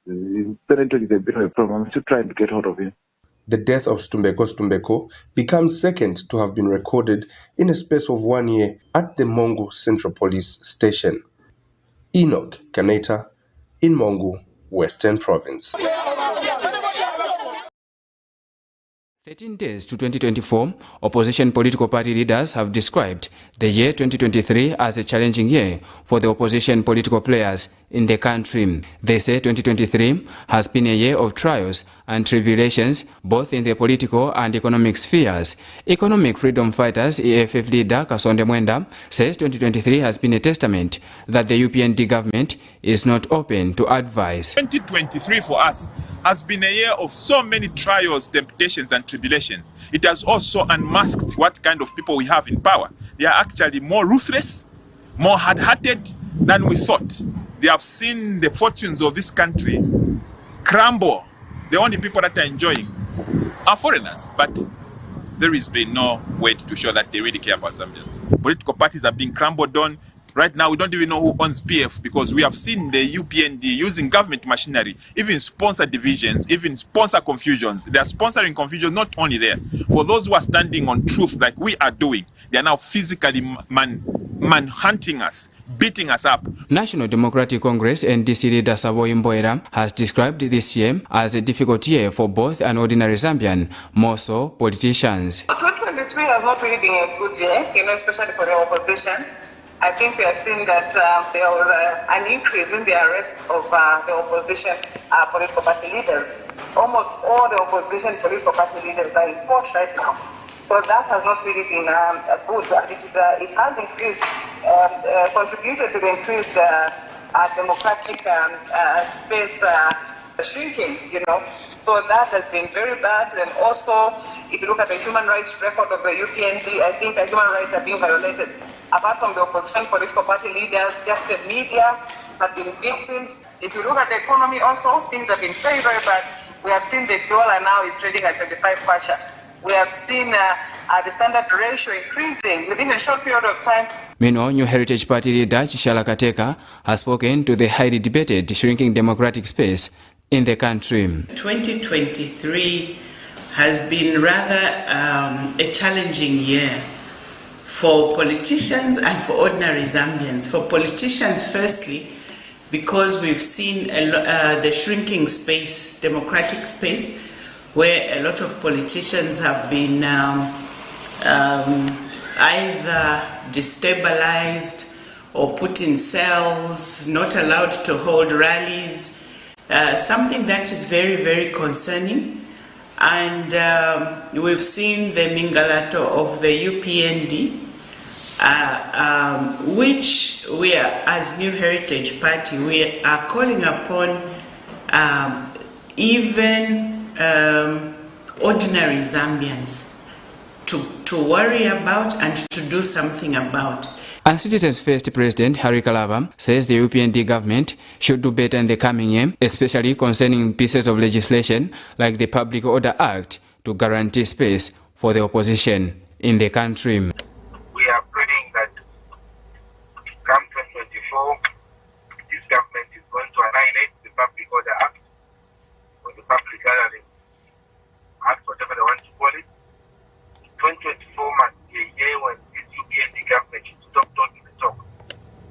His parentage is a bit of a problem. I'm still trying to get hold of him. The death of Stumbeko becomes second to have been recorded in a space of 1 year at the Mongu Central Police Station. Enoch Kaneta in Mongu, Western Province. 13 days to 2024, opposition political party leaders have described the year 2023 as a challenging year for the opposition political players in the country. They say 2023 has been a year of trials and tribulations both in the political and economic spheres. Economic freedom fighters EFF leader Kasonde Mwenda says 2023 has been a testament that the UPND government is not open to advice. 2023 for us has been a year of so many trials, temptations and tribulations. It has also unmasked what kind of people we have in power. They are actually more ruthless, more hard-hearted than we thought. They have seen the fortunes of this country crumble. The only people that are enjoying are foreigners, but there has been no way to show that they really care about Zambians. Political parties are being crumbled on. Right now, we don't even know who owns PF because we have seen the UPND using government machinery, even sponsor divisions, even sponsor confusions. They are sponsoring confusion not only there. For those who are standing on truth like we are doing, they are now physically man-hunting us, beating us up. National Democratic Congress NDC leader Savoy Mboera has described this year as a difficult year for both an ordinary Zambian, more so politicians. 2023 has not really been a good year, especially for the opposition. I think we are seeing that there was an increase in the arrest of the opposition political party leaders. Almost all the opposition political party leaders are in court right now. So that has not really been good. It has increased, contributed to the increased democratic space shrinking, So that has been very bad. And also, if you look at the human rights record of the UPND, I think the human rights are being violated. Apart from the opposition political party leaders, just the media have been victims. If you look at the economy also, things have been very, very bad. We have seen the dollar now is trading at 25 kwacha. We have seen the standard ratio increasing within a short period of time. Meanwhile, New Heritage Party leader Chishala Kateka has spoken to the highly debated shrinking democratic space in the country. 2023 has been rather a challenging year for politicians and for ordinary Zambians. For politicians, firstly, because we've seen the shrinking space, democratic space, where a lot of politicians have been either destabilized or put in cells, not allowed to hold rallies, something that is very, very concerning. And we've seen the Mingalato of the UPND, which we are, as New Heritage Party, we are calling upon even ordinary Zambians to worry about and to do something about. And Citizens First President Harry Kalaba says the UPND government should do better in the coming year, especially concerning pieces of legislation like the Public Order Act to guarantee space for the opposition in the country. We are praying that come 2024, this government is going to annihilate the Public Order Act or the Public Gathering Act, whatever they want to call it. 2024 must be a year when this UPND government should stop talking the talk,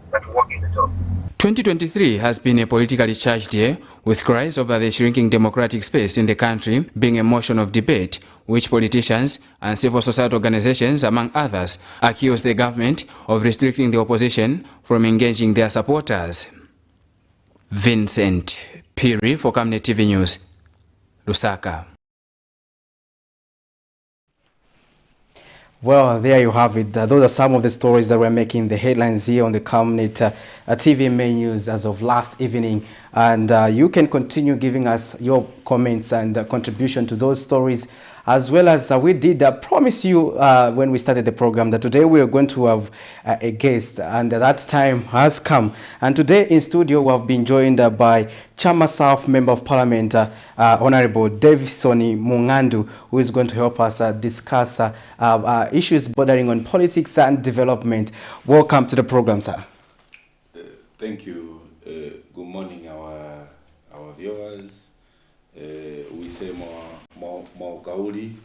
but walking the talk. 2023 has been a politically charged year, with cries over the shrinking democratic space in the country being a motion of debate, which politicians and civil society organizations, among others, accuse the government of restricting the opposition from engaging their supporters. Vincent Piri for Camnet TV News, Lusaka. Well, there you have it. Those are some of the stories that were making the headlines here on the Camnet TV main news as of last evening. And you can continue giving us your comments and contribution to those stories, as well as we did promise you when we started the program that today we are going to have a guest, and that time has come. And today in studio we have been joined by Chama South Member of Parliament, Honorable Davison Mungandu, who is going to help us discuss issues bordering on politics and development. Welcome to the program, sir. Thank you. Good morning, our viewers. We say more kauli.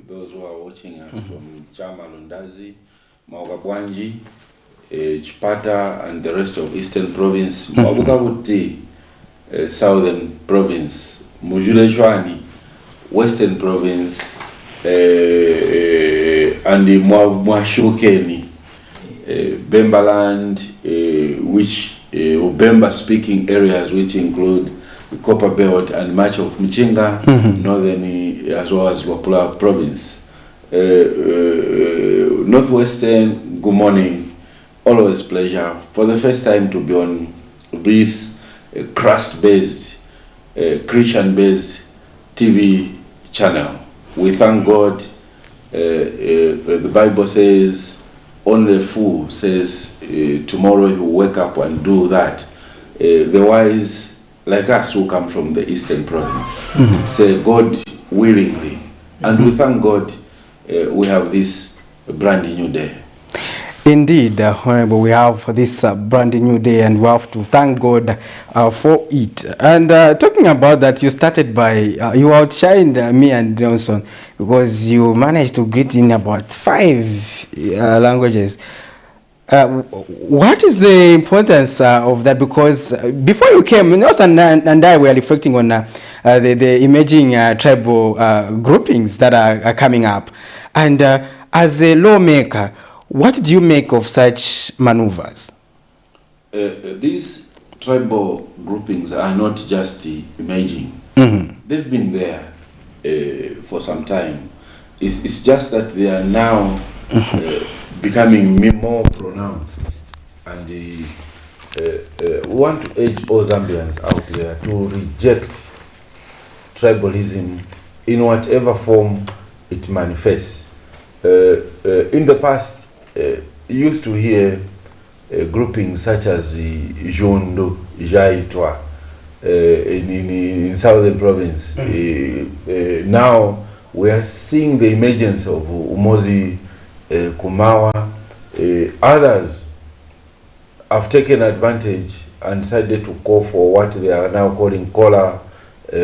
Those who are watching us from Chama Lundazi, Maugabwanji, Chipata, and the rest of Eastern Province, Mabukabuti, Southern Province, Mujuleshwani, Western Province, and the Mwashukeni, Bembaland, which Bemba speaking areas, which include the Copper Belt and much of Mchinga, northern as well as Wapula Province. Northwestern, good morning, always pleasure. For the first time to be on this Christ-based, Christian-based TV channel. We thank God. The Bible says, only the fool says tomorrow he will wake up and do that. The wise, like us who come from the Eastern Province, say God willingly. And we thank God we have this brand new day. Indeed, Honorable, we have this brand new day, and we have to thank God for it. And talking about that, you started by, you outshined me and Nelson, because you managed to greet in about 5 languages. What is the importance of that? Because before you came, Nelson and I were reflecting on the emerging tribal groupings that are coming up. And as a lawmaker, what do you make of such maneuvers? These tribal groupings are not just emerging. They've been there for some time. It's just that they are now becoming more pronounced. And we want to urge all Zambians out there to reject tribalism in whatever form it manifests. In the past, you used to hear groupings such as Jondo, Jaitwa in Southern Province. Now we are seeing the emergence of Umozi, Kumawa. Others have taken advantage and decided to call for what they are now calling Kola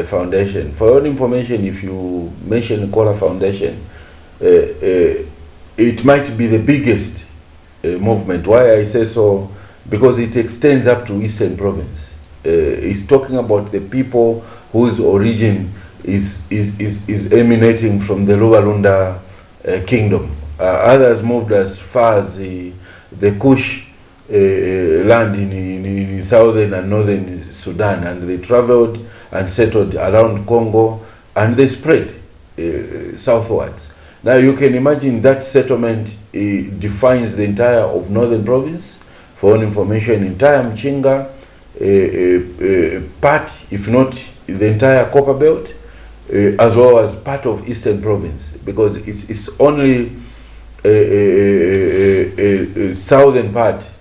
Foundation. For your information, if you mention Kola Foundation, it might be the biggest movement. Why I say so? Because it extends up to Eastern Province. It's talking about the people whose origin is emanating from the Lualunda kingdom. Others moved as far as the Kush land in southern and northern Sudan, and they traveled and settled around Congo, and they spread southwards. Now you can imagine that settlement defines the entire of northern province. For all information, entire Mchinga, part, if not the entire Copper Belt, as well as part of Eastern Province, because it's only southern part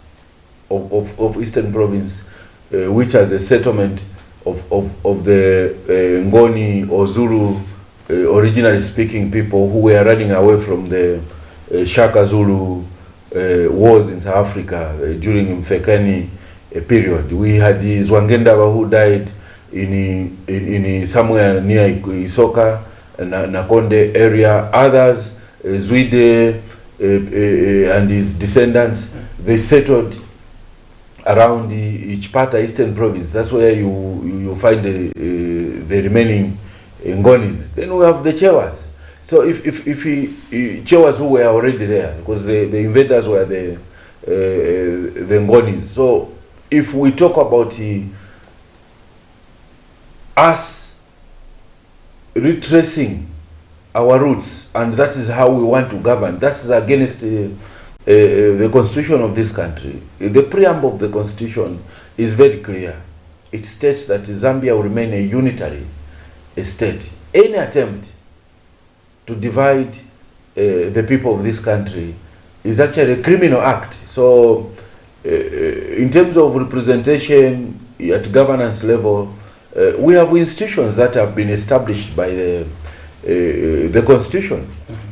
of Eastern Province, which has a settlement of the Ngoni or Zulu originally speaking people who were running away from the Shaka Zulu wars in South Africa during Mfekani period. We had the Zwangendaba who died in somewhere near Isoka, Nakonde area. Others, Zwide and his descendants, they settled around the Ichpata Eastern Province. That's where you find the remaining Ngonis. Then we have the Chewas. So if Chewas who were already there, because the invaders were the Ngonis. So if we talk about us retracing our roots, and that is how we want to govern, that is against the constitution of this country. The preamble of the constitution is very clear. It states that Zambia will remain a unitary state. Any attempt to divide the people of this country is actually a criminal act. So in terms of representation at governance level, we have institutions that have been established by the constitution.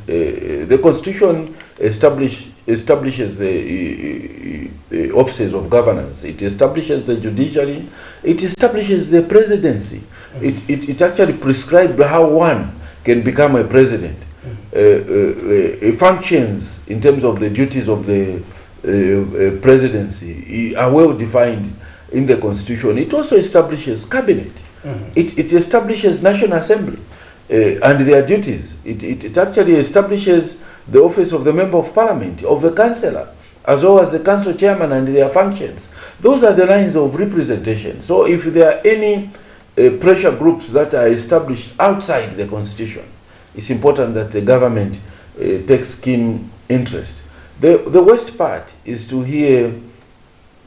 The constitution establishes the offices of governance. It establishes the judiciary. It establishes the presidency. It actually prescribes how one can become a president. It functions in terms of the duties of the presidency are well defined in the constitution. It also establishes cabinet. It establishes National Assembly and their duties. It actually establishes the office of the Member of Parliament, of the Councillor, as well as the Council Chairman and their functions. Those are the lines of representation. So if there are any pressure groups that are established outside the Constitution, it's important that the government takes keen interest. The worst part is to hear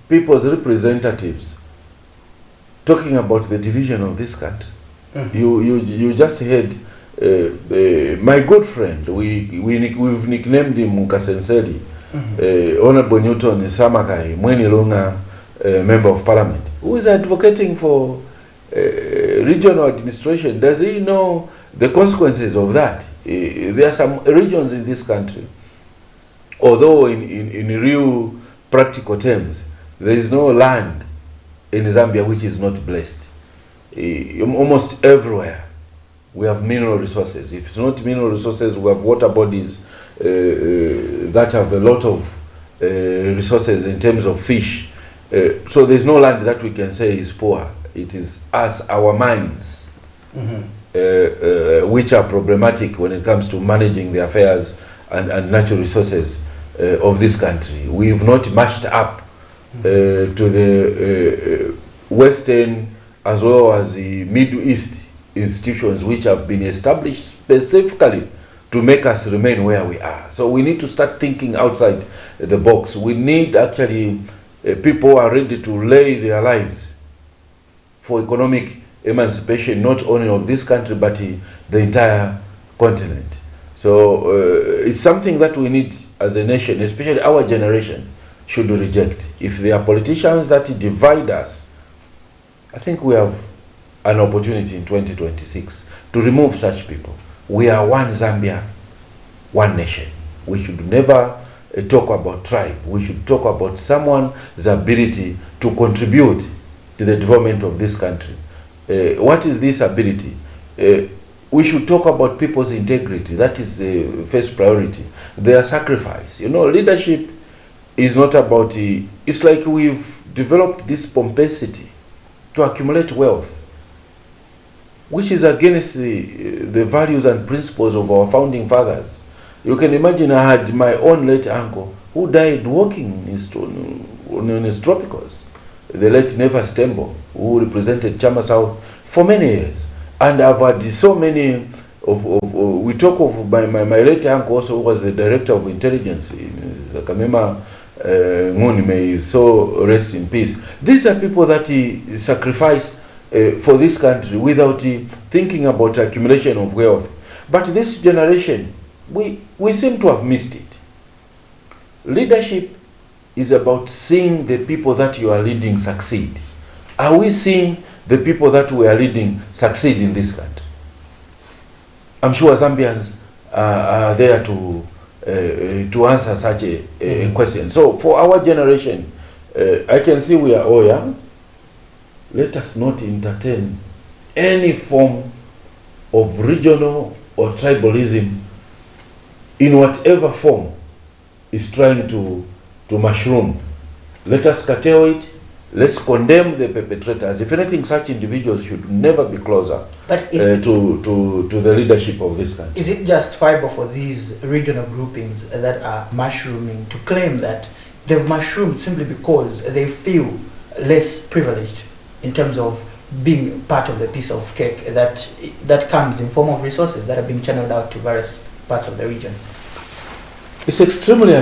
people's representatives talking about the division of this country. You just heard my good friend, we've nicknamed him Mukasenseli, Honorable Newton Samakai, Mwenilunga, Member of Parliament, who is advocating for regional administration. Does he know the consequences of that? There are some regions in this country, although in real practical terms, there is no land in Zambia which is not blessed. Almost everywhere we have mineral resources. If it's not mineral resources, we have water bodies that have a lot of resources in terms of fish. So there's no land that we can say is poor. It is us, our mines, which are problematic when it comes to managing the affairs and natural resources of this country. We've not matched up to the Western as well as the Middle East institutions which have been established specifically to make us remain where we are. So we need to start thinking outside the box. We need actually people who are ready to lay their lives for economic emancipation, not only of this country but the entire continent. So it's something that we need as a nation, especially our generation, should reject. If there are politicians that divide us, I think we have an opportunity in 2026 to remove such people. We are one Zambia, one nation. We should never talk about tribe. We should talk about someone's ability to contribute to the development of this country. What is this ability? We should talk about people's integrity. That is the first priority. Their sacrifice. You know, leadership is not about, it's like we've developed this pomposity to accumulate wealth, which is against the values and principles of our founding fathers. You can imagine I had my own late uncle who died walking in his tropicals, the late Neva Stembo, who represented Chama South for many years. And I've had so many we talk of my late uncle also, who was the director of intelligence in Kamema Nguni, may so rest in peace. These are people that sacrifice for this country without thinking about accumulation of wealth. But this generation, we seem to have missed it. leadership is about seeing the people that you are leading succeed. Are we seeing the people that we are leading succeed in this country? I'm sure Zambians are there to answer such a question. So for our generation, I can see we are all young. Let us not entertain any form of regional or tribalism in whatever form is trying to mushroom. Let us curtail it. Let's condemn the perpetrators. If anything, such individuals should never be closer But to the leadership of this country. is it justifiable for these regional groupings that are mushrooming to claim that they've mushroomed simply because they feel less privileged in terms of being part of the piece of cake that comes in form of resources that are being channeled out to various parts of the region? It's extremely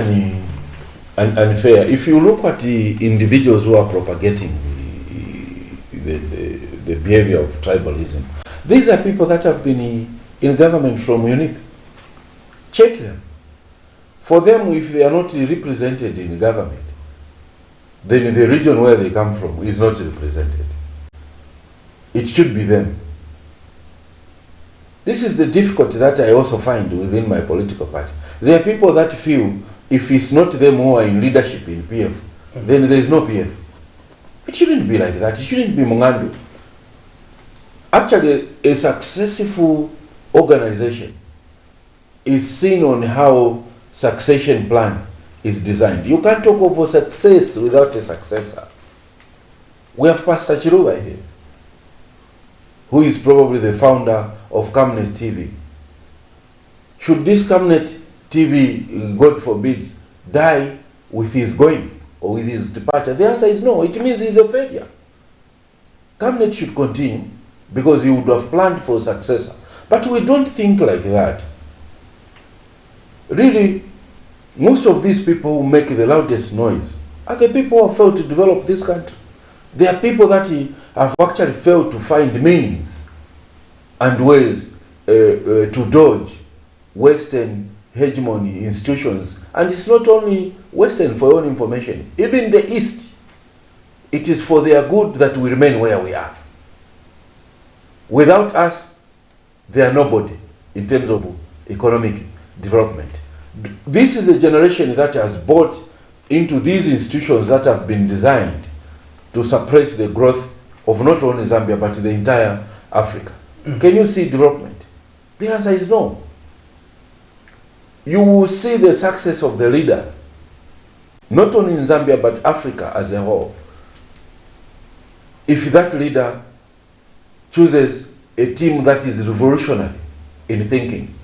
unfair. If you look at the individuals who are propagating the behavior of tribalism, these are people that have been in government from UNIP. Check them. For them, if they are not represented in government, then the region where they come from is not represented. It should be them. This is the difficulty that I also find within my political party. There are people that feel if it's not them who are in leadership in PF, then there is no PF. It shouldn't be like that. It shouldn't be Mungandu. Actually, a successful organization is seen on how succession plan is designed. You can't talk of a success without a successor. We have Pastor Chiruba here, who is probably the founder of Camnet TV. Should this Camnet TV, God forbid, die with his going or with his departure? The answer is no. It means he's a failure. Camnet should continue because he would have planned for a successor. But we don't think like that. Really, most of these people who make the loudest noise are the people who have failed to develop this country. They are people that have actually failed to find means and ways to dodge Western hegemony institutions. And it's not only Western, for your own information. Even the East, it is for their good that we remain where we are. Without us, they are nobody in terms of economic development. This is the generation that has bought into these institutions that have been designed to suppress the growth of not only Zambia but the entire Africa. Can you see development? The answer is no. You will see the success of the leader, not only in Zambia but Africa as a whole, if that leader chooses a team that is revolutionary in thinking.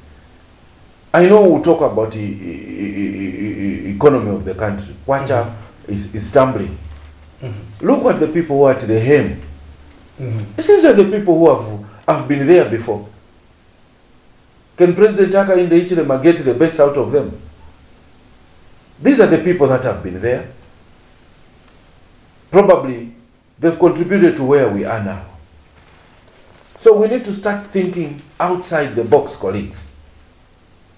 I know we'll talk about the economy of the country. Wacha is stumbling. Look at the people who are at the helm. These are the people who have been there before. Can President Hakainde Hichilema get the best out of them? These are the people that have been there. Probably they've contributed to where we are now. So we need to start thinking outside the box, colleagues.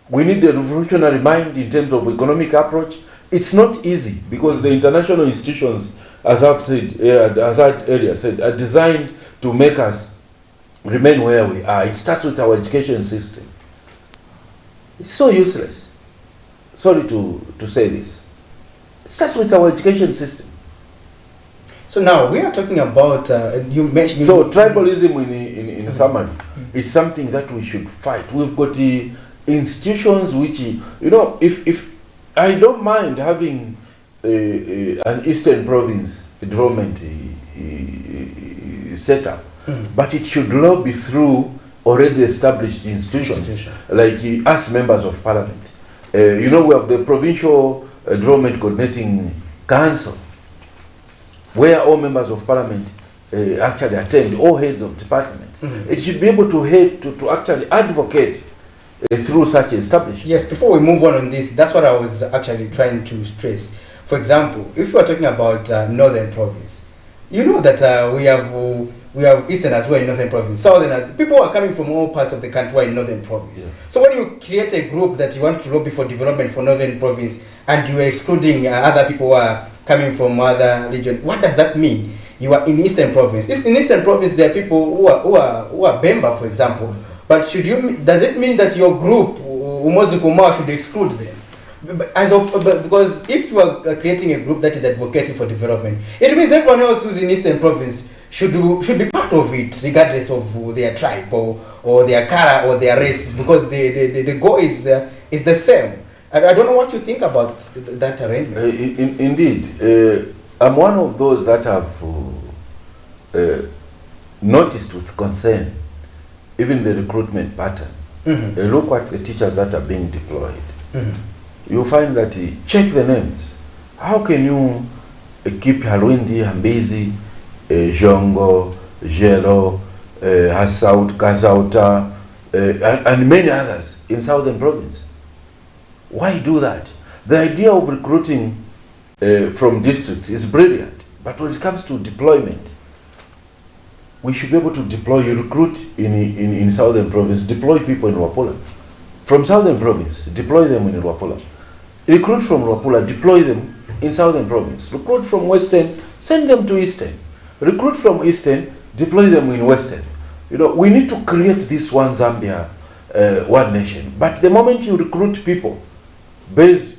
We need a revolutionary mind in terms of economic approach. It's not easy because the international institutions, as I've said, as I earlier said, are designed to make us remain where we are. It starts with our education system. It's so useless. Sorry to say this. It starts with our education system. So now we are talking about you mentioned. So tribalism in summary is something that we should fight. We've got the institutions which, you know, if I don't mind having an Eastern Province development set up, but it should lobby through already established institutions like us members of parliament. You know, we have the Provincial Development Coordinating Council, where all members of parliament actually attend, all heads of departments. It should be able to actually advocate through such establishment. Yes, before we move on this, that's what I was actually trying to stress. For example, if we are talking about Northern Province, you know that we have Easterners who are in Northern Province, Southerners. People are coming from all parts of the country who are in Northern Province. Yes. So when you create a group that you want to lobby for development for Northern Province and you are excluding other people who are coming from other regions, what does that mean? You are in Eastern Province. In Eastern Province, there are people who are Bemba, for example. But does it mean that your group, Umozi Kumawa, should exclude them? Because if you are creating a group that is advocating for development, it means everyone else who's in Eastern Province should be part of it, regardless of their tribe or their color or their race, because the goal is the same. I don't know what you think about that arrangement. Indeed, I'm one of those that have noticed with concern even the recruitment pattern. Look at the teachers that are being deployed. You find that check the names. How can you keep Halwindi, Hambizi, Jongo, Jelo, Hasaut, Kazauta, and many others in Southern Province? Why do that? The idea of recruiting from districts is brilliant, but when it comes to deployment, we should be able to deploy, recruit in Southern Province, deploy people in Wapula. From Southern Province, deploy them in Wapula. Recruit from Wapula, deploy them in Southern Province. Recruit from Western, send them to Eastern. Recruit from Eastern, deploy them in Western. You know, we need to create this one Zambia, one nation. But the moment you recruit people based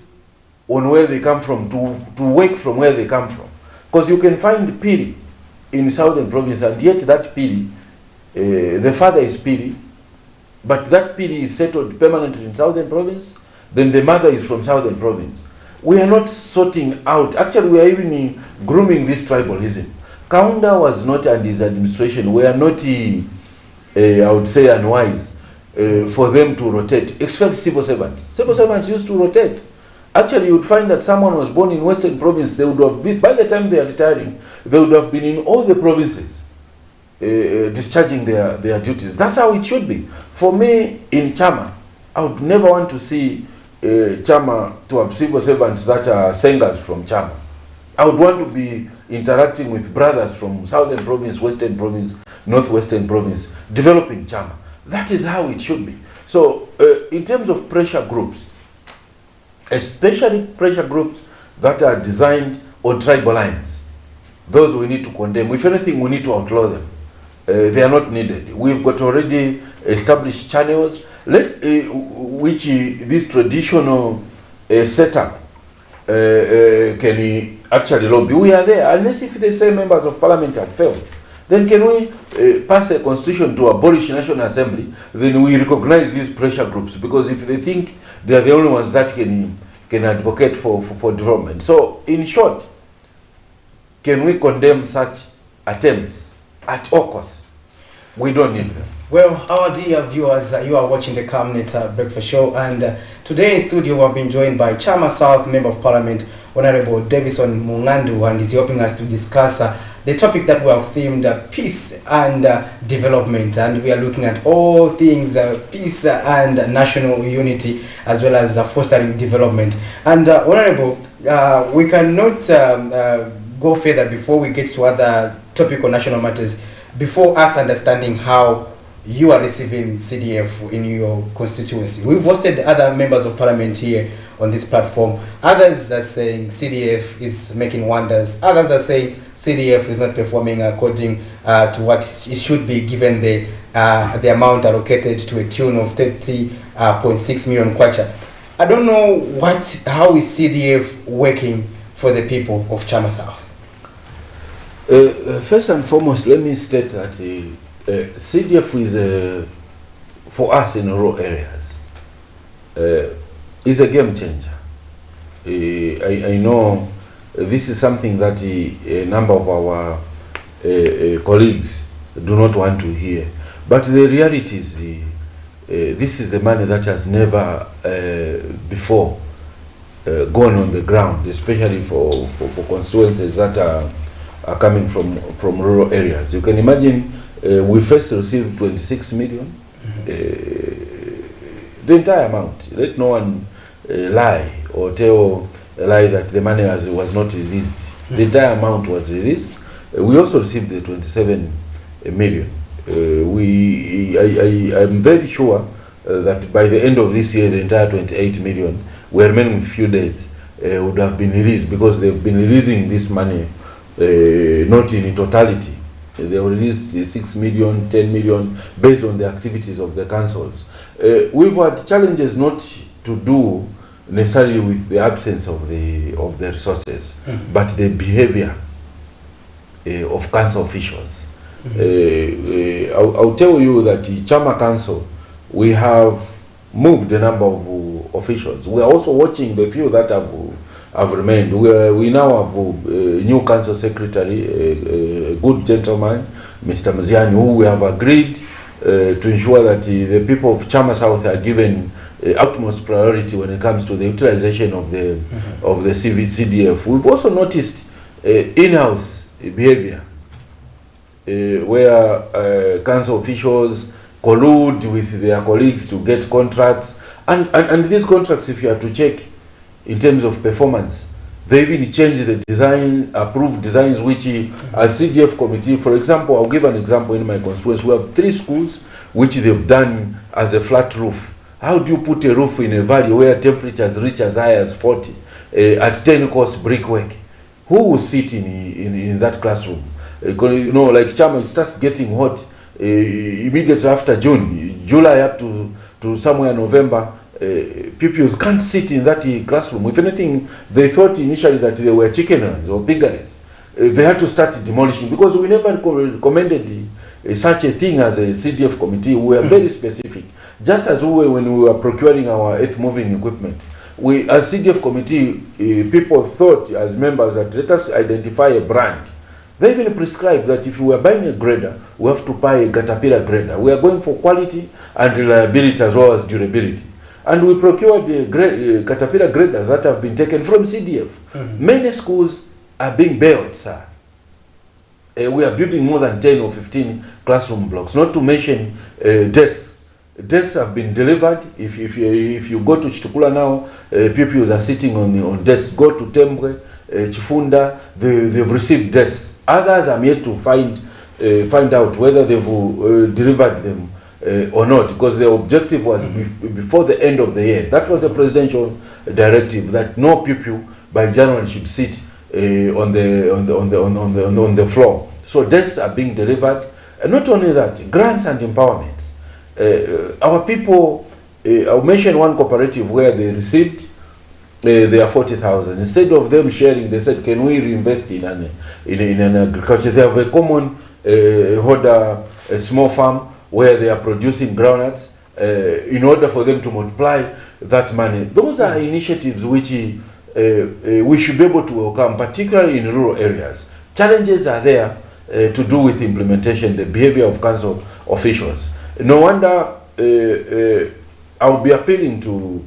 on where they come from, to work from where they come from, because you can find Piri in Southern Province, and yet that Piri, the father is Piri, but that Piri is settled permanently in Southern Province, then the mother is from Southern Province. We are not sorting out, actually we are even grooming this tribalism. Kaunda was not, and his administration were not, I would say, unwise for them to rotate, except civil servants. Civil servants used to rotate. Actually, you would find that someone was born in Western Province, they would have been, by the time they are retiring, they would have been in all the provinces discharging their duties. That's how it should be. For me, in Chama, I would never want to see Chama to have civil servants that are singers from Chama. I would want to be interacting with brothers from Southern Province, Western Province, Northwestern Province, developing Chama. That is how it should be. So, in terms of pressure groups, especially pressure groups that are designed on tribal lines, those we need to condemn. If anything, we need to outlaw them. They are not needed. We've got already established channels which this traditional setup can actually lobby. We are there. Unless if the same members of parliament have failed, then can we pass a constitution to abolish National Assembly? Then we recognize these pressure groups, because if they think they are the only ones that can advocate for development. So, in short, can we condemn such attempts at all costs? We don't need them. Well, our dear viewers, you are watching the Camnet Breakfast Show, and today in studio we have been joined by Chama South Member of Parliament, Honorable Davison Mungandu, and he's helping us to discuss the topic that we have themed peace and development, and we are looking at all things peace and national unity, as well as fostering development. And Honorable, we cannot go further before we get to other topical national matters, before us understanding how you are receiving CDF in your constituency. We've hosted other members of parliament here on this platform. Others are saying CDF is making wonders. Others are saying CDF is not performing according to what it should be, given the amount allocated to a tune of 30.6 million kwacha. I don't know how is CDF working for the people of Chama South. First and foremost, let me state that CDF is, for us in rural areas, is a game changer. I know this is something that a number of our colleagues do not want to hear. But the reality is, this is the money that has never before gone on the ground, especially for constituencies that are coming from rural areas. You can imagine we first received 26 million, the entire amount. Let no one lie or tell a lie that the money was not released. The entire amount was released. We also received the 27 million. I'm very sure that by the end of this year, the entire 28 million, we're remaining with few days, would have been released, because they've been releasing this money not in totality. They will release 6 million, 10 million, based on the activities of the councils. We've had challenges not to do necessarily with the absence of the resources, but the behavior of council officials. I'll tell you that the Chama Council, we have moved a number of officials. We are also watching the few that have remained. We now have a new council secretary, a good gentleman, Mr. Mziani, who we have agreed to ensure that the people of Chama South are given utmost priority when it comes to the utilization of the CDF. We've also noticed in-house behavior where council officials collude with their colleagues to get contracts, and these contracts, if you are to check in terms of performance, they even change the design, approved designs, which as CDF committee, for example, I'll give an example in my constituency. We have 3 schools which they've done as a flat roof. How do you put a roof in a valley where temperatures reach as high as 40 at 10 cost brickwork? Who will sit in that classroom? You know, like Chama, it starts getting hot immediately after June, July up to somewhere November. Pupils can't sit in that classroom. If anything, they thought initially that they were chickeneries or piggeries. They had to start demolishing, because we never recommended such a thing as a CDF committee. We were very specific. Just as we were when we were procuring our earth-moving equipment. We, as CDF committee, people thought as members that let us identify a brand. They even prescribed that if we are buying a grader, we have to buy a Caterpillar grader. We are going for quality and reliability as well as durability. And we procured the Caterpillar graders that have been taken from CDF. Many schools are being built, sir. We are building more than 10 or 15 classroom blocks, not to mention desks. Desks have been delivered. If you go to Chitukula now, pupils are sitting on desks. Go to Tembwe, Chifunda, they've received desks. Others are yet to find out whether they've delivered them or not, because the objective was before the end of the year. That was a presidential directive that no pupil by January should sit on the floor. So desks are being delivered, and not only that, grants and empowerment. Our people, I'll mention one cooperative where they received their 40,000. Instead of them sharing, they said, "Can we reinvest in an agriculture?" They have a common holder, a small farm where they are producing groundnuts. In order for them to multiply that money, those are initiatives which we should be able to welcome, particularly in rural areas. Challenges are there to do with implementation, the behavior of council officials. No wonder I'll be appealing to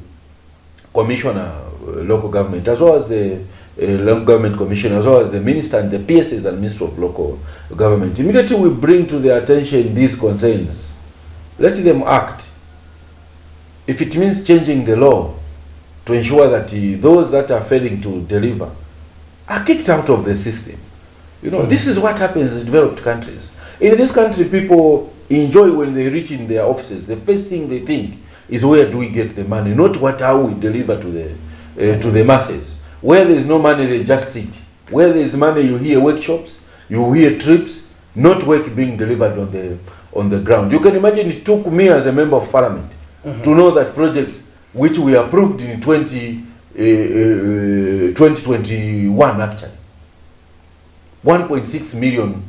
Commissioner Local Government, as well as the Local Government Commission, as well as the Minister and the PSAs and Minister of Local Government. Immediately we bring to their attention these concerns. Let them act. If it means changing the law to ensure that those that are failing to deliver are kicked out of the system. You know, this is what happens in developed countries. In this country, people enjoy when they reach in their offices. The first thing they think is, where do we get the money, not how we deliver to the masses. Where there is no money, they just sit. Where there is money, you hear workshops, you hear trips, not work being delivered on the ground. You can imagine it took me as a member of parliament to know that projects which we approved in 2021 actually, 1.6 million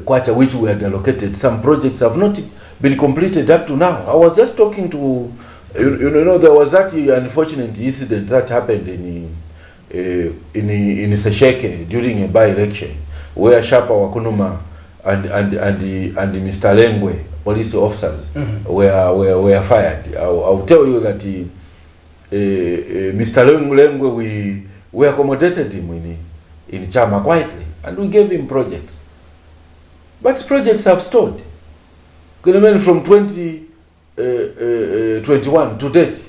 kwacha which we had allocated, some projects have not been completed up to now. I was just talking to, there was that unfortunate incident that happened in Sesheke during a by-election, where Shapa Wakunuma and Mr. Lengwe, police officers, were fired. I'll tell you that Mr. Lengwe, we accommodated him in Chama quietly, and we gave him projects. But projects have stalled. From 2021 to date,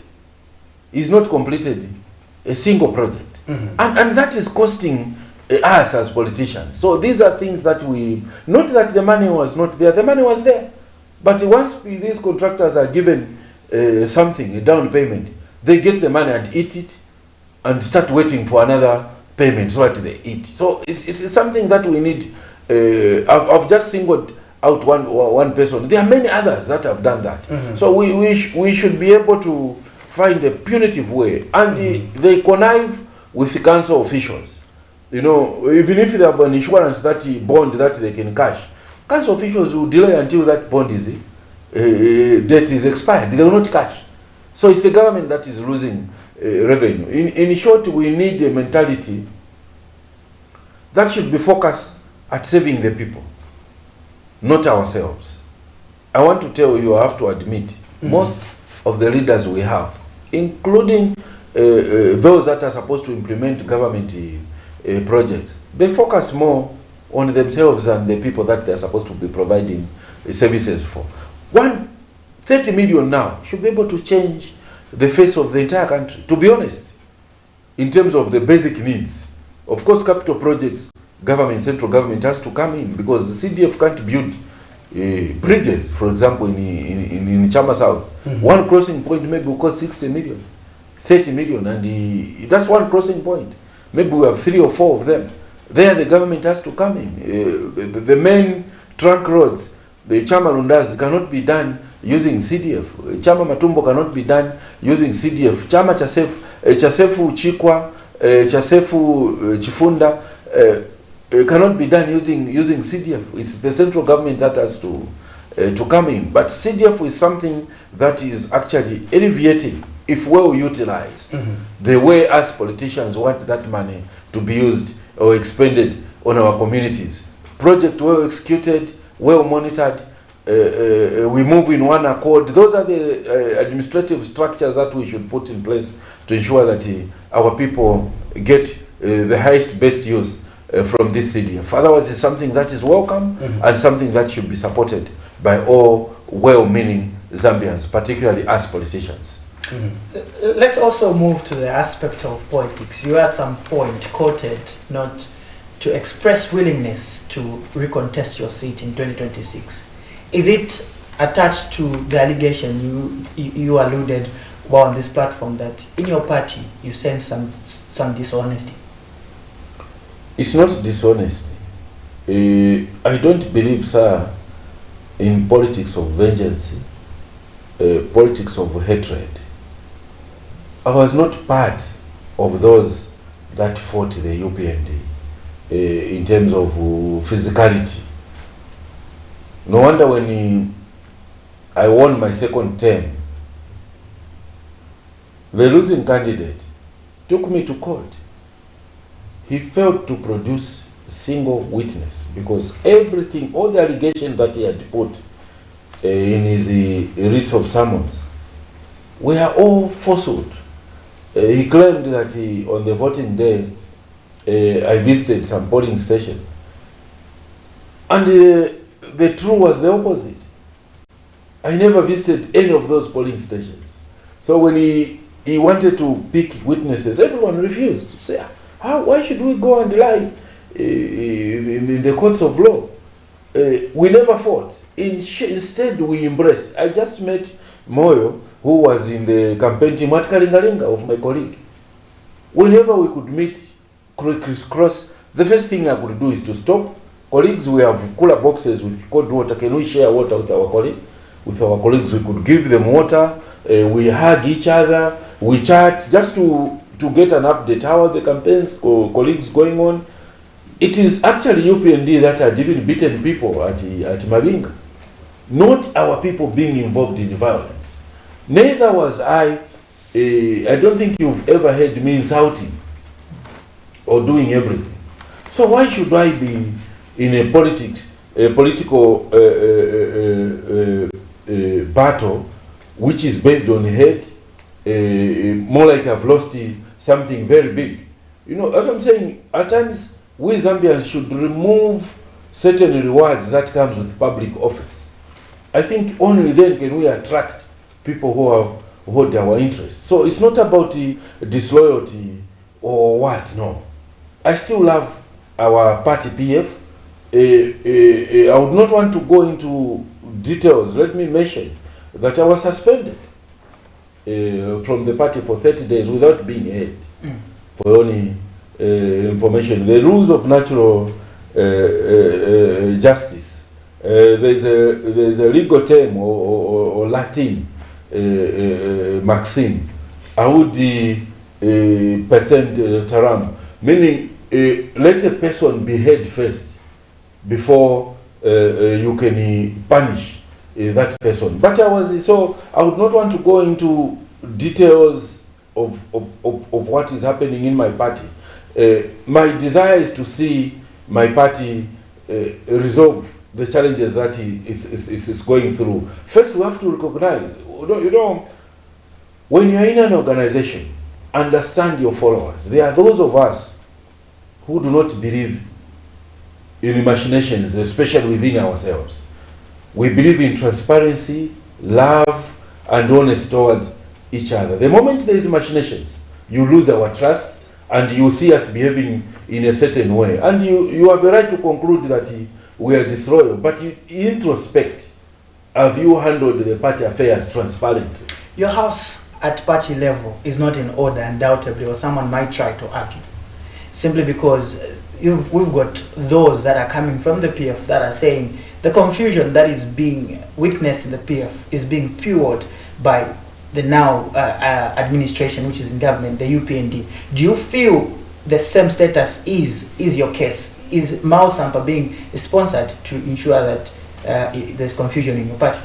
is not completed a single project. And that is costing us as politicians. So these are things that not that the money was not there, the money was there. But once these contractors are given something, a down payment, they get the money and eat it and start waiting for another payment so that they eat. So it's something that we need. I've just singled out one person. There are many others that have done that. So we should be able to find a punitive way. And they connive with the council officials. You know, even if they have an insurance bond that they can cash, council officials will delay until that bond is debt is expired. They will not cash. So it's the government that is losing revenue. In short, we need a mentality that should be focused at saving the people, not ourselves. I want to tell you, I have to admit, most of the leaders we have, including those that are supposed to implement government projects, they focus more on themselves than the people that they're supposed to be providing services for. 30 million now should be able to change the face of the entire country, to be honest, in terms of the basic needs. Of course, capital projects, central government has to come in, because the CDF can't build bridges, for example, in Chama South. One crossing point maybe will cost 60 million, 30 million, and that's one crossing point. Maybe we have 3 or 4 of them. There the government has to come in. The main trunk roads, the Chama Lundas, cannot be done using CDF. Chama Matumbo cannot be done using CDF. Chama Chasefu Chikwa, Chasefu Chifunda cannot be done using CDF. It's the central government that has to come in. But CDF is something that is actually alleviating, if well utilized, the way us politicians want that money to be used or expended on our communities. Project well executed, well monitored, we move in one accord. Those are the administrative structures that we should put in place to ensure that our people get the highest, best use from this CDF. Otherwise, it's something that is welcome and something that should be supported by all well-meaning Zambians, particularly us politicians. Let's also move to the aspect of politics. You at some point quoted not to express willingness to recontest your seat in 2026. Is it attached to the allegation you alluded while on this platform that in your party you sense some dishonesty? It's not dishonesty. I don't believe, sir, in politics of vengeance, politics of hatred. I was not part of those that fought the UPND in terms of physicality. No wonder when I won my second term, the losing candidate took me to court. He failed to produce a single witness because everything, all the allegations that he had put in his writ of summons were all falsehood. He claimed that on the voting day, I visited some polling stations. And the truth was the opposite. I never visited any of those polling stations. So when he wanted to pick witnesses, everyone refused to say, why should we go and lie in the courts of law? We never fought. Instead, we embraced. I just met Moyo, who was in the campaign team at Kalingalinga of my colleague. Whenever we could meet, crisscross, the first thing I could do is to stop. Colleagues, we have cooler boxes with cold water. Can we share water with our colleague? With our colleagues, we could give them water. We hug each other. We chat just to get an update. How are the campaigns or colleagues going on? It is actually UPND that had even beaten people at Mabinga. Not our people being involved in violence. Neither was I. I don't think you've ever heard me insulting or doing everything. So why should I be in a political battle which is based on hate? More like I've lost something very big. You know, as I'm saying, at times we Zambians should remove certain rewards that comes with public office. I think only then can we attract people who hold our interests. So it's not about disloyalty or what, no. I still love our party PF. I would not want to go into details. Let me mention that I was suspended from the party for 30 days without being heard. For only information, the rules of natural justice. There's a legal term or Latin maxim, audi patent terram, meaning let a person be heard first before you can punish that person. But I would not want to go into details of what is happening in my party. My desire is to see my party resolve the challenges that is going through. First, we have to recognize, when you're in an organization, understand your followers. There are those of us who do not believe in machinations, especially within ourselves. We believe in transparency, love, and honesty toward each other. The moment there is machinations, you lose our trust, and you see us behaving in a certain way. And you have the right to conclude that we are disloyal, but you introspect. Have you handled the party affairs transparently? Your house at party level is not in order, undoubtedly, or someone might try to argue. Simply because we've got those that are coming from the PF that are saying the confusion that is being witnessed in the PF is being fueled by the now administration, which is in government, the UPND. Do you feel the same status is your case? Is Mao Sampa being sponsored to ensure that there's confusion in your party?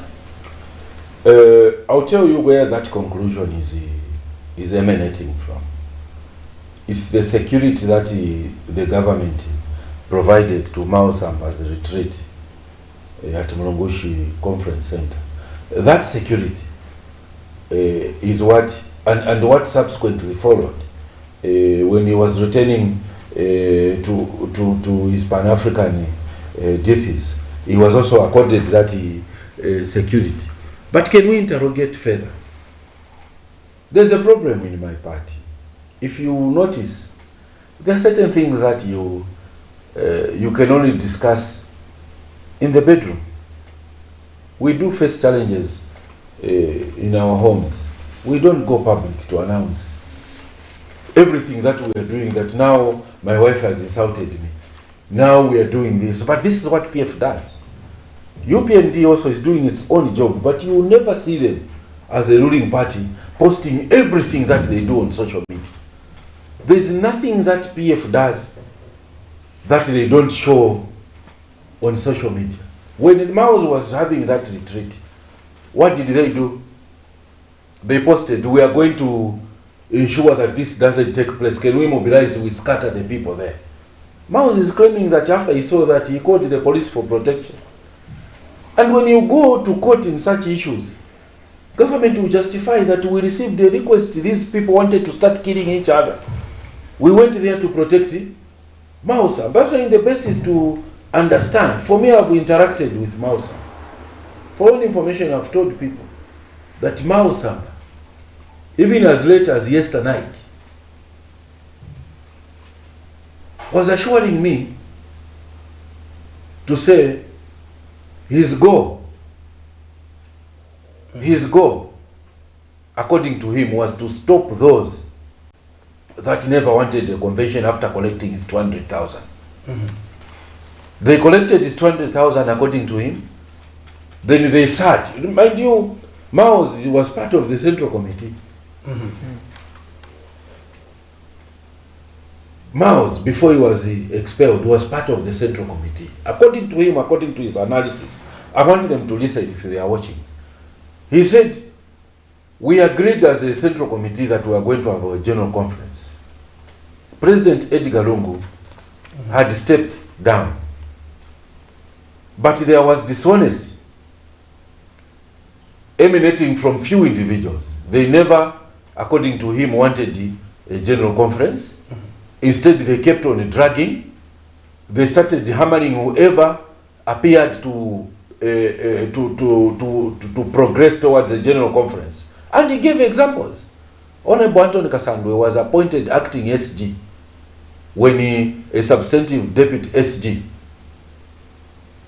I'll tell you where that conclusion is emanating from. It's the security that the government provided to Mao Sampa's retreat at Mlongoshi Conference Center. That security is what, and what subsequently followed when he was returning to his Pan-African duties. He was also accorded that security. But can we interrogate further? There's a problem in my party. If you notice, there are certain things that you can only discuss in the bedroom. We do face challenges in our homes. We don't go public to announce everything that we are doing, that now my wife has insulted me. Now we are doing this. But this is what PF does. UPND also is doing its own job, but you will never see them as a ruling party posting everything that they do on social media. There's nothing that PF does that they don't show on social media. When Mao was having that retreat, what did they do? They posted, we are going to ensure that this doesn't take place. Can we mobilize? We scatter the people there. Mao is claiming that after he saw that, he called the police for protection. And when you go to court in such issues, government will justify that we received the request, these people wanted to start killing each other. We went there to protect Mao Sampa. That's why the best is to understand. For me, I've interacted with Mao Sampa. For all information, I've told people that Mao Sampa, even as late as yesterday night, was assuring me to say his goal, according to him, was to stop those that never wanted a convention after collecting his 200,000. They collected his 200,000 according to him. Then they sat. Mind you, Mao was part of the Central Committee. Mao, before he was expelled, was part of the Central Committee. According to him, according to his analysis, I want them to listen if they are watching. He said, we agreed as a Central Committee that we are going to have a general conference. President Edgar Lungu had stepped down. But there was dishonesty emanating from few individuals. They never, according to him, wanted a general conference. Instead, they kept on dragging. They started hammering whoever appeared to progress towards the general conference. And he gave examples. Honorable Anthony Kasandwe was appointed acting SG when a substantive deputy SG,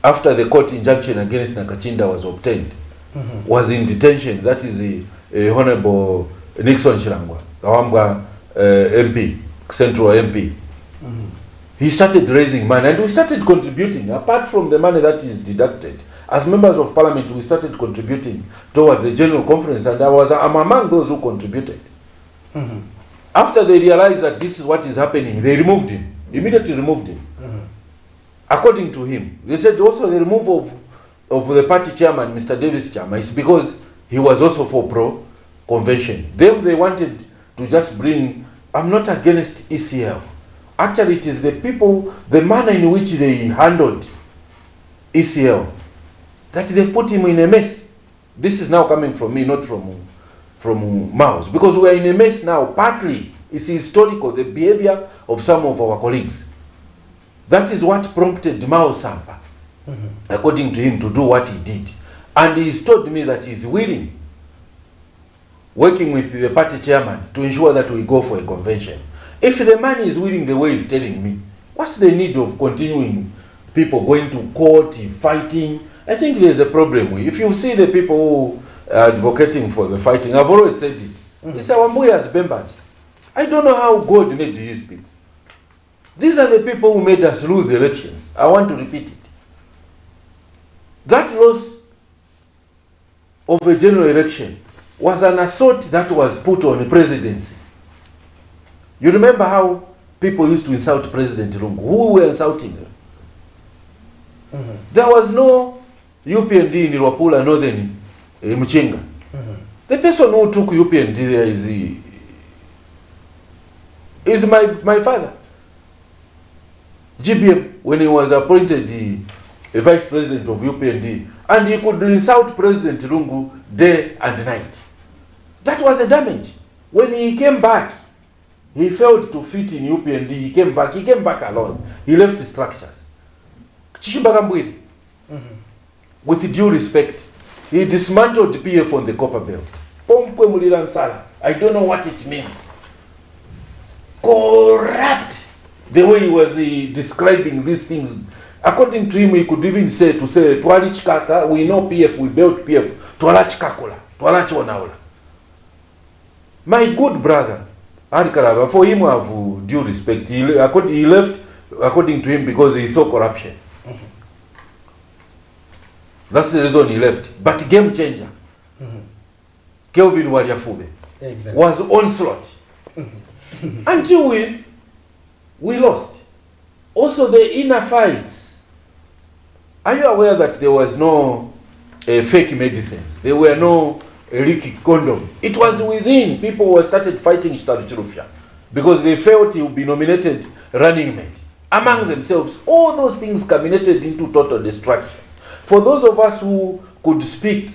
after the court injunction against Nakachinda was obtained, was in detention. That is the Honorable Nixon Chirangwa, Kawambwa MP, Central MP. He started raising money and we started contributing. Apart from the money that is deducted, as members of parliament, we started contributing towards the general conference, and I'm among those who contributed. After they realized that this is what is happening, they removed him, immediately removed him. According to him, they said also the removal of the party chairman, Mr. Davis Chama, is because he was also for pro-convention. Then they wanted to just bring, I'm not against ECL. Actually, it is the people, the manner in which they handled ECL, that they put him in a mess. This is now coming from me, not from Maus, because we are in a mess now. Partly, it's historical, the behavior of some of our colleagues. That is what prompted Mao Sampa, according to him, to do what he did. And he's told me that he's willing, working with the party chairman, to ensure that we go for a convention. If the man is willing the way he's telling me, what's the need of continuing people going to court, fighting? I think there's a problem. If you see the people who are advocating for the fighting, I've always said it. It's our Mbuya's members. I don't know how God made these people. These are the people who made us lose elections. I want to repeat it. That loss of a general election was an assault that was put on the presidency. You remember how people used to insult President Lungu? Who were insulting him? There was no UPND in Irwapula, Northern Mchinga. The person who took UPND there is my father. GBM, when he was appointed the vice president of UPND, and he could insult President Lungu day and night. That was a damage. When he came back, he failed to fit in UPND. He came back alone. He left the structures. Chishimba with due respect, he dismantled PF on the copper belt. Pompwe Mulilansala. I don't know what it means. Corrupt. The way he was describing these things. According to him, he could even say, Twalichkaka, we know PF, we built PF, Twalachkakola, Twalachonaola. My good brother, Arikaraba, for him I have due respect. He left, according to him, because he saw corruption. That's the reason he left. But game changer, Kelvin Waliafube, was onslaught. Until we lost. Also the inner fights. Are you aware that there was no fake medicines? There were no leaky condom. It was within. People were started fighting Chirufya because they felt he would be nominated running mate. Among themselves, all those things culminated into total destruction. For those of us who could speak,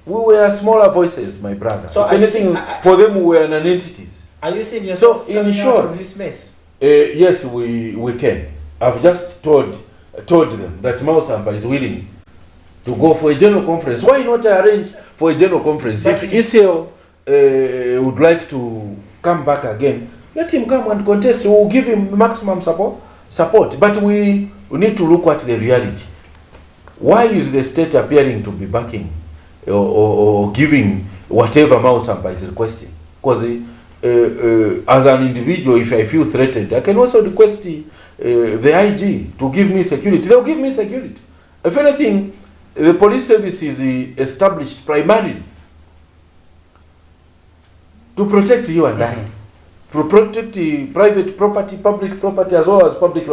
we were smaller voices, my brother. So if anything, for them we were non-entities. Are you seeing yourself in short, from this mess? Yes, we can. I've just told them that Mao Sampa is willing to go for a general conference. Why not arrange for a general conference? But if ECL would like to come back again, let him come and contest. We will give him maximum support. But we need to look at the reality. Why is the state appearing to be backing or giving whatever Mao Sampa is requesting? Because as an individual, if I feel threatened, I can also request the IG to give me security. They'll give me security. If anything, the police service is established primarily to protect you and I, to protect the private property, public property, as well as public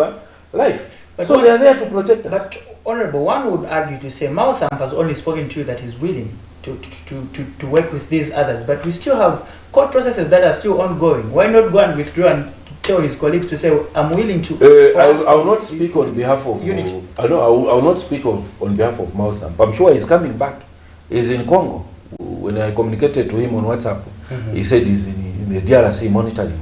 life. But so they are there to protect us. But Honorable, one would argue to say Mao Sampa has only spoken to you that he's willing to work with these others, but we still have court processes that are still ongoing. Why not go and withdraw and tell his colleagues to say, I'm willing to... I will not speak on behalf of... Unity. I will not speak on behalf of Mao Sampa. I'm sure he's coming back. He's in Congo. When I communicated to him on WhatsApp, he said he's in the DRC monitoring.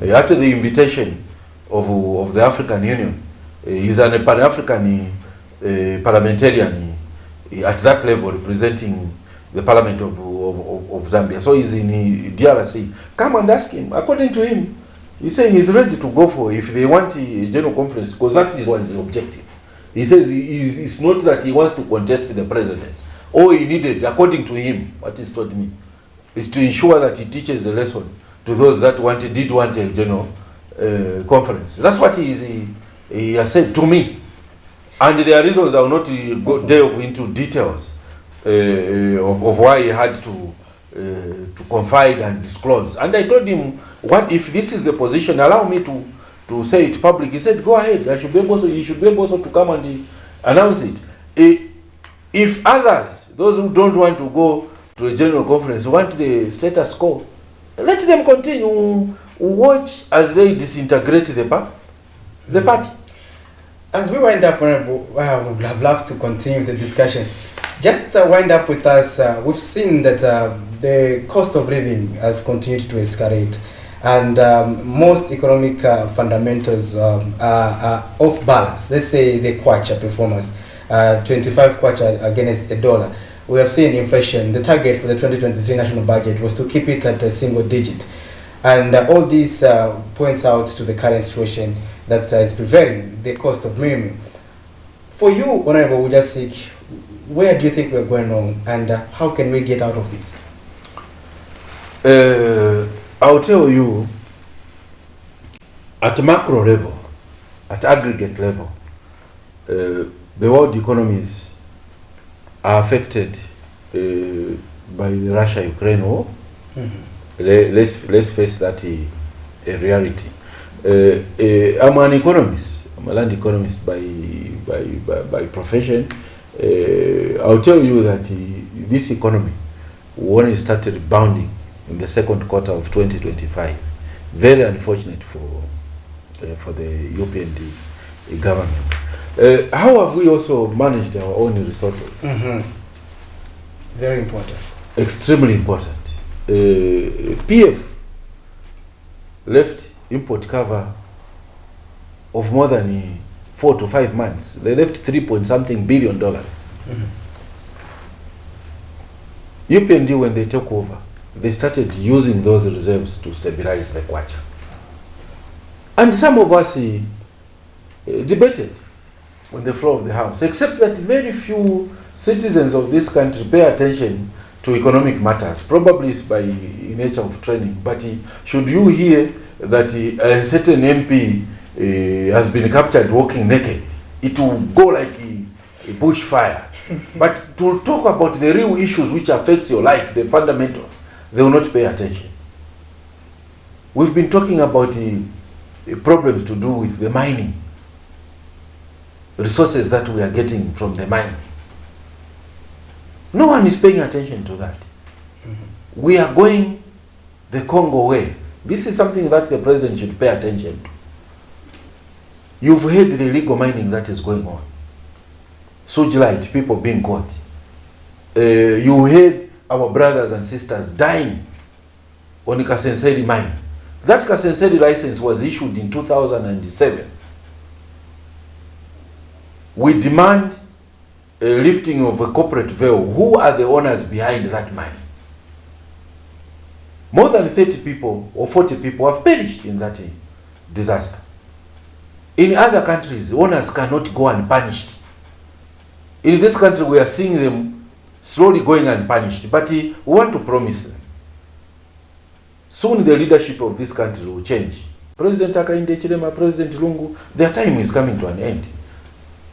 After the invitation of the African Union, he's a Pan-African parliamentarian at that level, representing the parliament of Zambia. So he's in the DRC. Come and ask him. According to him, He's saying he's ready to go for if they want a general conference, because that is what his objective. He says it's not that he wants to contest the presidency. All he needed, according to him, what he's told me, is to ensure that he teaches a lesson to those that did want a general conference. That's what he has said to me. And there are reasons I will not delve into details of why he had to confide and disclose. And I told him, what if this is the position, allow me to say it public. He said, go ahead, you should be able to come and announce it. If others, those who don't want to go to a general conference, want the status quo, let them continue, watch as they disintegrate the party. As we wind up, Honorable, we would have loved to continue the discussion. Just wind up with us, we've seen that the cost of living has continued to escalate, and most economic fundamentals are off balance. Let's say the kwacha performance, 25 kwacha against $1. We have seen inflation. The target for the 2023 national budget was to keep it at a single digit. And all this points out to the current situation that is prevailing, the cost of living. For you, Honorable Wujasik, where do you think we're going wrong, and how can we get out of this? I'll tell you, at macro level, at aggregate level, the world economies are affected by the Russia-Ukraine war. Let's face that a reality. I'm an economist. I'm a land economist by profession. I'll tell you that this economy, when it started rebounding in the second quarter of 2025, very unfortunate for the UPND government. How have we also managed our own resources? Very important. Extremely important. PF left import cover of more than 4 to 5 months. They left $3-point-something billion. UPND, when they took over, they started using those reserves to stabilize the kwacha. And some of us debated on the floor of the House, except that very few citizens of this country pay attention to economic matters, probably it's by nature of training. But should you hear that a certain MP has been captured walking naked, it will go like a bushfire. But to talk about the real issues which affects your life, the fundamentals, they will not pay attention. We've been talking about problems to do with the mining, resources that we are getting from the mining. No one is paying attention to that. We are going the Congo way. This is something that the president should pay attention to. You've heard the illegal mining that is going on. Sujilite, people being caught. You heard our brothers and sisters dying on the Kasenseri mine. That Kasenseri license was issued in 2007. We demand a lifting of a corporate veil. Who are the owners behind that mine? More than 30 people or 40 people have perished in that disaster. In other countries, owners cannot go unpunished. In this country, we are seeing them slowly going unpunished, but we want to promise them. Soon the leadership of this country will change. President Hakainde Hichilema, President Lungu, their time is coming to an end.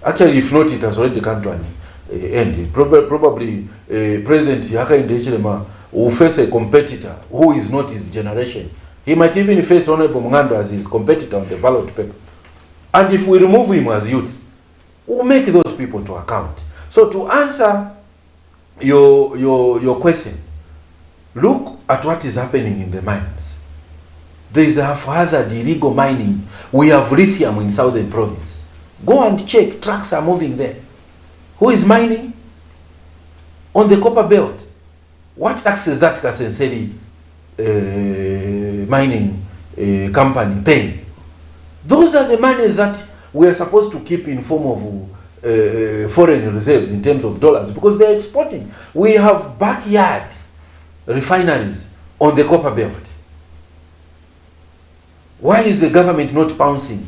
Actually, if not, it has already come to an end. Probably President Hakainde Hichilema will face a competitor who is not his generation. He might even face Honorable Mungando as his competitor on the ballot paper. And if we remove him as youths, we'll make those people to account. So to answer your question, look at what is happening in the mines. There is a haphazard illegal mining. We have lithium in southern province. Go and check, trucks are moving there. Who is mining? On the copper belt. What tax is that Kasenseri mining company paying? Those are the monies that we are supposed to keep in form of foreign reserves in terms of dollars, because they are exporting. We have backyard refineries on the copper belt. Why is the government not pouncing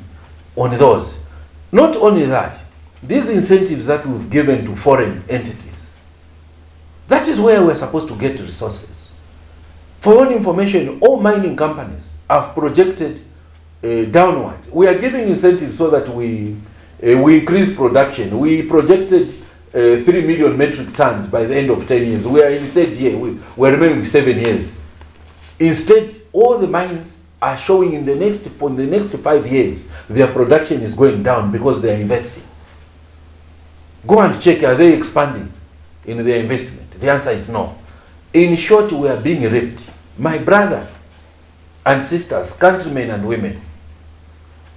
on those? Not only that, these incentives that we've given to foreign entities, that is where we're supposed to get resources. For your information, all mining companies have projected downward. We are giving incentives so that we increase production. We projected 3 million metric tons by the end of 10 years. We are in the third year. We're remaining with 7 years. Instead, all the mines are showing in the next 5 years, their production is going down because they are investing. Go and check, are they expanding in their investment? The answer is no. In short, we are being raped. My brother and sisters, countrymen and women,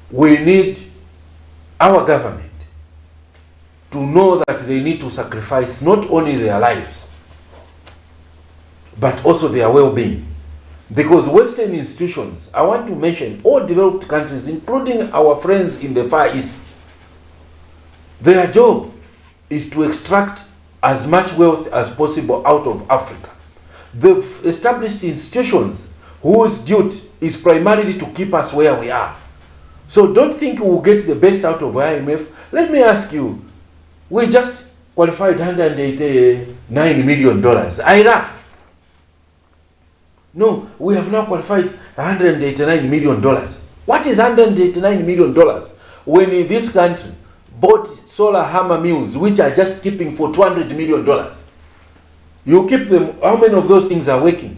we need our government to know that they need to sacrifice not only their lives, but also their well-being. Because Western institutions, I want to mention all developed countries, including our friends in the Far East, their job is to extract as much wealth as possible out of Africa. They've established institutions whose duty is primarily to keep us where we are. So don't think we'll get the best out of IMF. Let me ask you, we just qualified $189 million. I laugh. No, we have now qualified $189 million. What is $189 million when in this country bought solar hammer mills which are just keeping for $200 million? You keep them, how many of those things are working?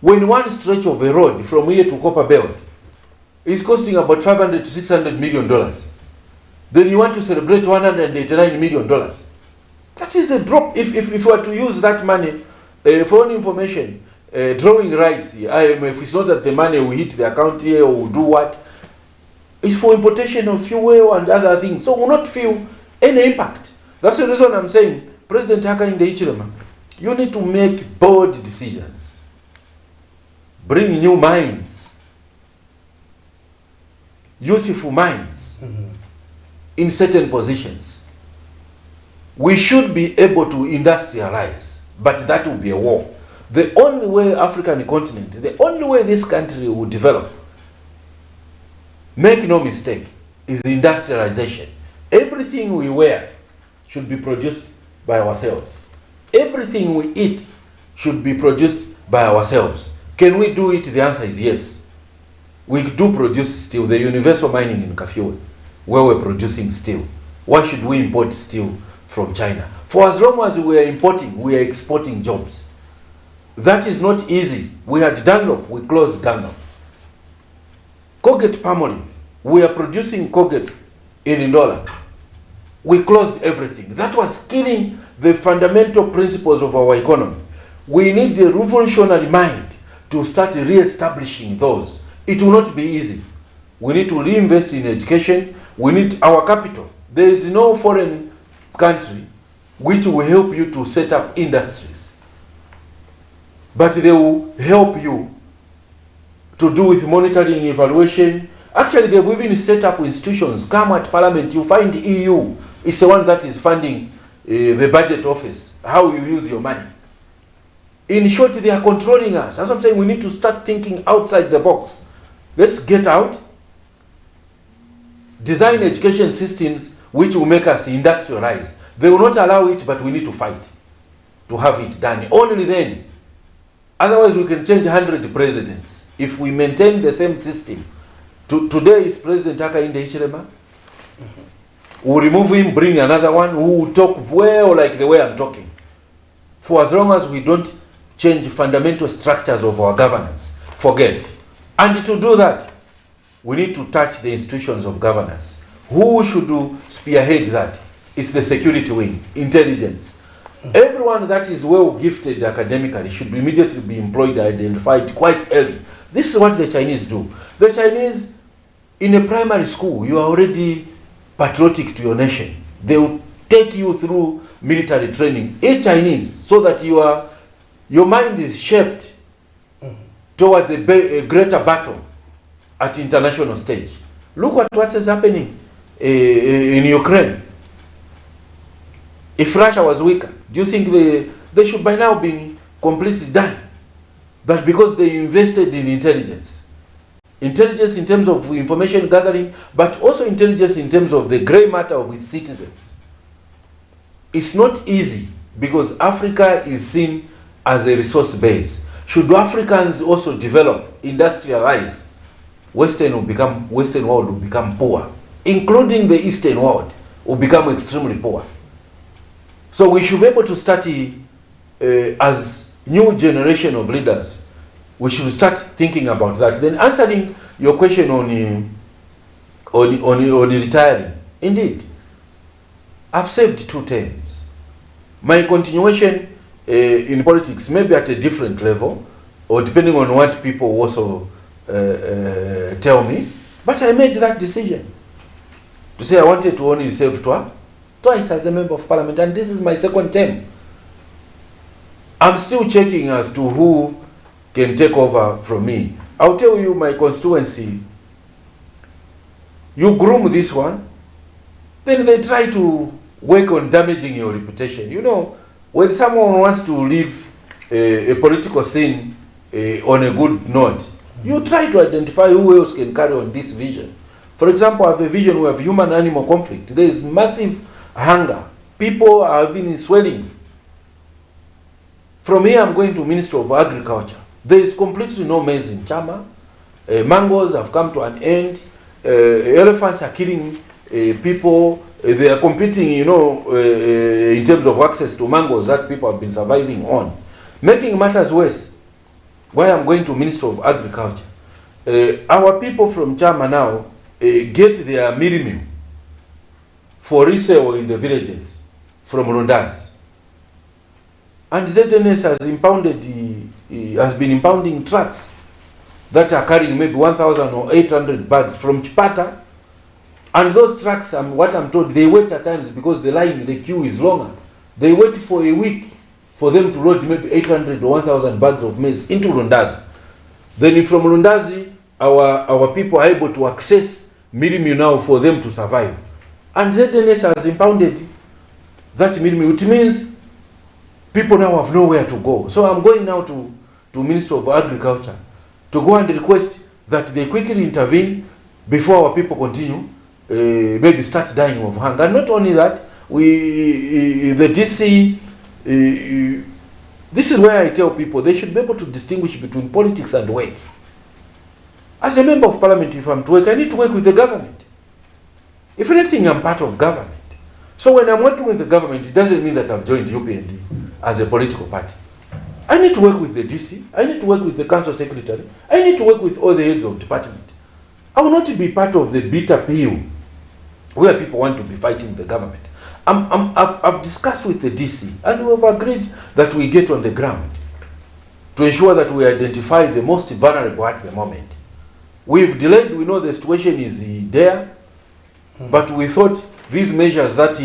When one stretch of a road from here to Copper Belt is costing about $500 to $600 million, then you want to celebrate $189 million. That is a drop. If you were to use that money, for information, drawing rights, IMF, it's not that the money will hit the account here or will do what. It's for importation of fuel and other things. So we'll not feel any impact. That's the reason I'm saying, President Hakainde Hichilema, you need to make bold decisions. Bring new minds, useful minds in certain positions. We should be able to industrialize, but that will be a war. The only way African continent, the only way this country will develop, make no mistake, is industrialization. Everything we wear should be produced by ourselves. Everything we eat should be produced by ourselves. Can we do it? The answer is yes. We do produce steel. The universal mining in Kafue, where we're producing steel. Why should we import steel from China? For as long as we are importing, we are exporting jobs. That is not easy. We had Dunlop, we closed Dunlop. Colgate Palmolive, we are producing Colgate in Ndola. We closed everything. That was killing the fundamental principles of our economy. We need a revolutionary mind to start re-establishing those. It will not be easy. We need to reinvest in education. We need our capital. There is no foreign country which will help you to set up industries, but they will help you to do with monitoring and evaluation. Actually, they've even set up institutions. Come at Parliament, you find EU is the one that is funding the budget office, how you use your money. In short, they are controlling us. That's what I'm saying. We need to start thinking outside the box. Let's get out, design education systems which will make us industrialize. They will not allow it, but we need to fight to have it done. Only then. Otherwise, we can change 100 presidents. If we maintain the same system, today is President Hakainde Hichilema. We'll remove him, bring another one who will talk well like the way I'm talking. For as long as we don't change fundamental structures of our governance, forget. And to do that, we need to touch the institutions of governance. Who should spearhead that? It's the security wing, intelligence. Everyone that is well gifted academically should immediately be employed, identified quite early. This is what the Chinese do. The Chinese, in a primary school, you are already patriotic to your nation. They will take you through military training, a Chinese, so that your mind is shaped towards a greater battle at international stage. Look at what is happening in Ukraine. If Russia was weaker, do you think they should by now be completely done? that because they invested in intelligence in terms of information gathering, but also intelligence in terms of the grey matter of its citizens. It's not easy because Africa is seen as a resource base. Should Africans also develop, industrialize, Western world will become poor, including the Eastern world will become extremely poor. So we should be able to start as new generation of leaders. We should start thinking about that. Then answering your question on retiring, indeed, I've served 2 terms. My continuation in politics may be at a different level, or depending on what people also tell me, but I made that decision to say I wanted to only serve twice as a member of parliament, and this is my 2nd term. I'm still checking as to who can take over from me. I'll tell you my constituency. You groom this one, then they try to work on damaging your reputation. You know, when someone wants to leave a political scene on a good note, you try to identify who else can carry on this vision. For example, I have a vision where human-animal conflict. There is massive hunger. People are having swelling. From here, I'm going to Ministry of Agriculture. There is completely no maize in Chama. Mangoes have come to an end. Elephants are killing people. They are competing, you know, in terms of access to mangoes that people have been surviving on. Making matters worse, why I'm going to Ministry of Agriculture. Our people from Chama now get their meal for resale in the villages from Rondas. And ZNS has been impounding trucks that are carrying maybe 1,000 or 800 bags from Chipata. And those trucks, what I'm told, they wait at times because the queue is longer. They wait for a week for them to load maybe 800 or 1,000 bags of maize into Rondazi. Then from Rondazi, our people are able to access Milimi now for them to survive. And ZNS has impounded that Milimi, which means people now have nowhere to go. So I'm going now to Ministry of Agriculture to go and request that they quickly intervene before our people continue, maybe start dying of hunger. And not only that, the DC, this is where I tell people they should be able to distinguish between politics and work. As a member of parliament, if I'm to work, I need to work with the government. If anything, I'm part of government. So when I'm working with the government, it doesn't mean that I've joined UPND as a political party. I need to work with the DC, I need to work with the council secretary, I need to work with all the heads of department. I will not be part of the bitter pill where people want to be fighting the government. I've discussed with the DC and we have agreed that we get on the ground to ensure that we identify the most vulnerable at the moment. We've delayed, we know the situation is there, but we thought these measures that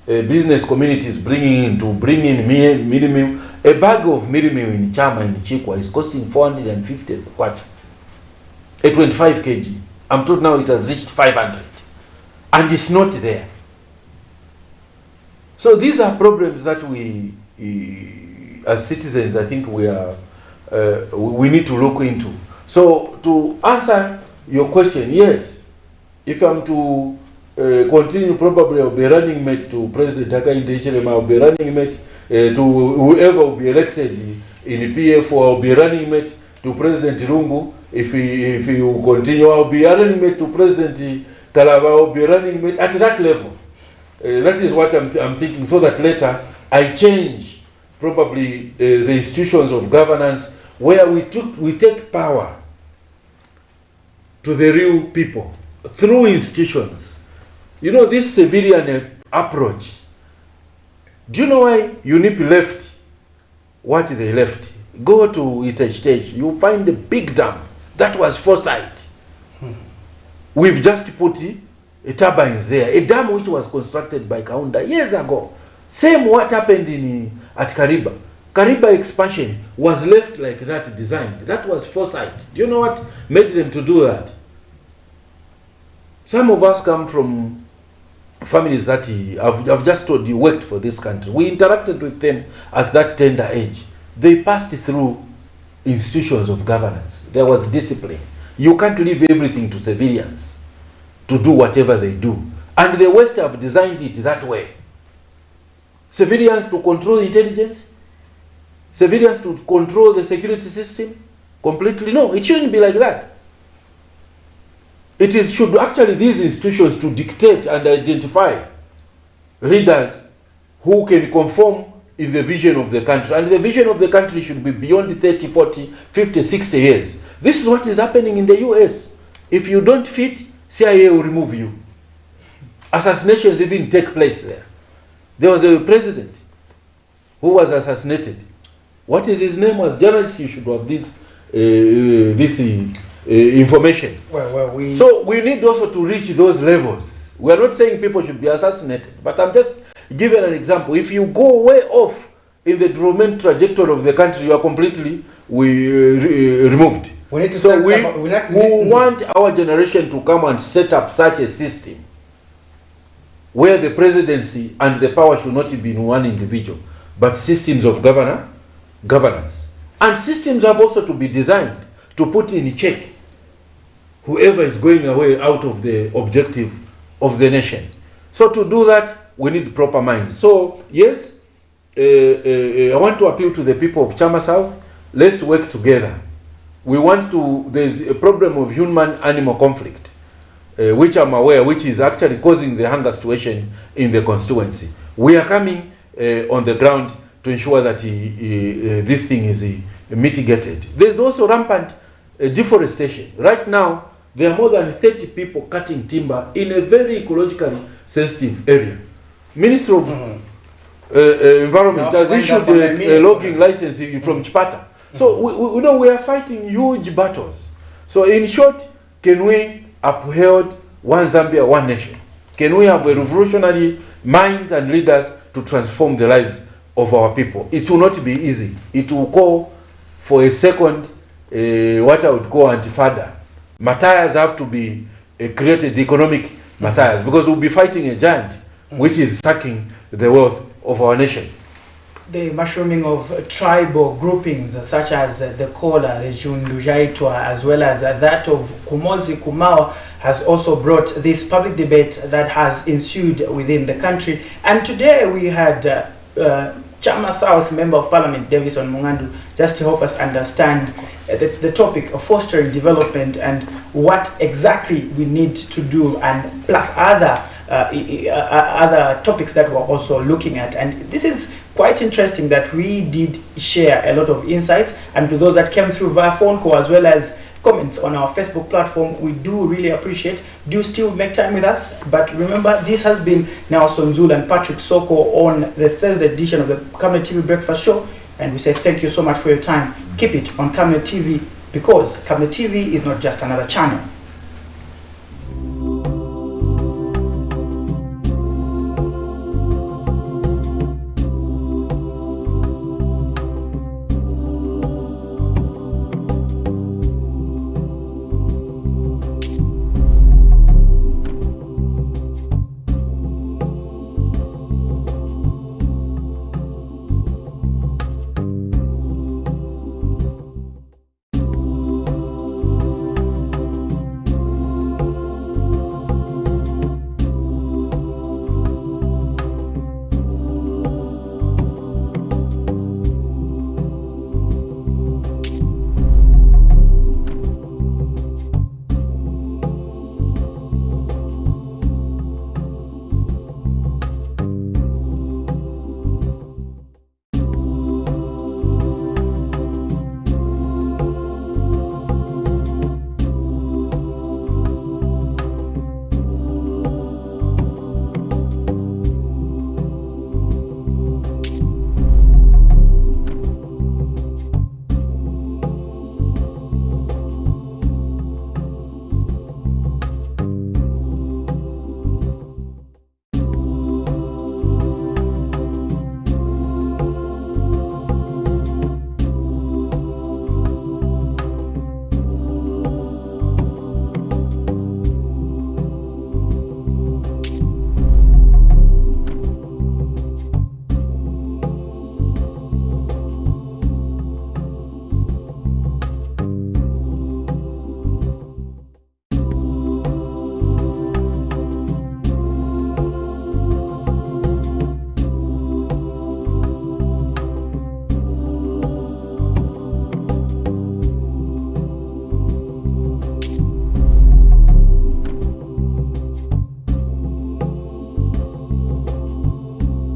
business community is bringing in to bring in minimum, a bag of minimum in Chama in Chikwa is costing 450 kwacha, a 25 kg. I'm told now it has reached 500, and it's not there. So these are problems that we, as citizens, I think we need to look into. So to answer your question, yes, if I'm to continue, probably I'll be running mate to President Hakainde Hichilema, I'll be running mate to whoever will be elected in PF, or I'll be running mate to President Lungu. If he will continue, I'll be running mate to President Talaba, I'll be running mate at that level. That is what I'm thinking, so that later I change probably the institutions of governance where we take power to the real people through institutions. You know, this civilian approach. Do you know why UNIP left what they left? Go to Itech, you'll find a big dam. That was foresight. We've just put turbines there. A dam which was constructed by Kaunda years ago. Same what happened at Kariba. Kariba expansion was left like that, designed. That was foresight. Do you know what made them to do that? Some of us come from families that I've just told you worked for this country. We interacted with them at that tender age. They passed through institutions of governance. There was discipline. You can't leave everything to civilians to do whatever they do. And the West have designed it that way. Civilians to control intelligence, civilians to control the security system completely. No, it shouldn't be like that. It should actually these institutions to dictate and identify leaders who can conform in the vision of the country. And the vision of the country should be beyond 30, 40, 50, 60 years. This is what is happening in the US. If you don't fit, CIA will remove you. Assassinations even take place there. There was a president who was assassinated. What is his name? As journalists, you should have this information. So we need also to reach those levels. We are not saying people should be assassinated, but I'm just giving an example. If you go way off in the development trajectory of the country, you are completely removed. We need to so we want our generation to come and set up such a system where the presidency and the power should not be in one individual, but systems of governance. And systems have also to be designed to put in check whoever is going away out of the objective of the nation. So to do that, we need proper minds. So yes, I want to appeal to the people of Chama South. Let's work together. We want to, there's a problem of human-animal conflict, which I'm aware, which is actually causing the hunger situation in the constituency. We are coming on the ground to ensure that this thing is mitigated. There's also rampant deforestation. Right now, there are more than 30 people cutting timber in a very ecologically sensitive area. Ministry of Environment has issued a logging license from Chipata. So we are fighting huge battles. So in short, can we uphold one Zambia, one nation? Can we have a revolutionary minds and leaders to transform the lives of our people? It will not be easy. It will call for a second, what I would call antifada. Matthias have to be created, economic Matthias, because we'll be fighting a giant which is sucking the wealth of our nation. The mushrooming of tribal groupings such as the Kola, the Jundujaitwa, as well as that of Kumozi Kumawa has also brought this public debate that has ensued within the country. And today we had Chama South Member of Parliament Davison Mungandu just to help us understand the topic of fostering development and what exactly we need to do, and plus other topics that we're also looking at. And this is quite interesting that we did share a lot of insights, and to those that came through via phone call as well as comments on our Facebook platform, we do really appreciate. Do still make time with us. But remember, this has been Nelson Zul and Patrick Soko on the Thursday edition of the Camnet TV Breakfast Show, and we say thank you so much for your time. Keep it on Camnet TV, because Camnet TV is not just another channel.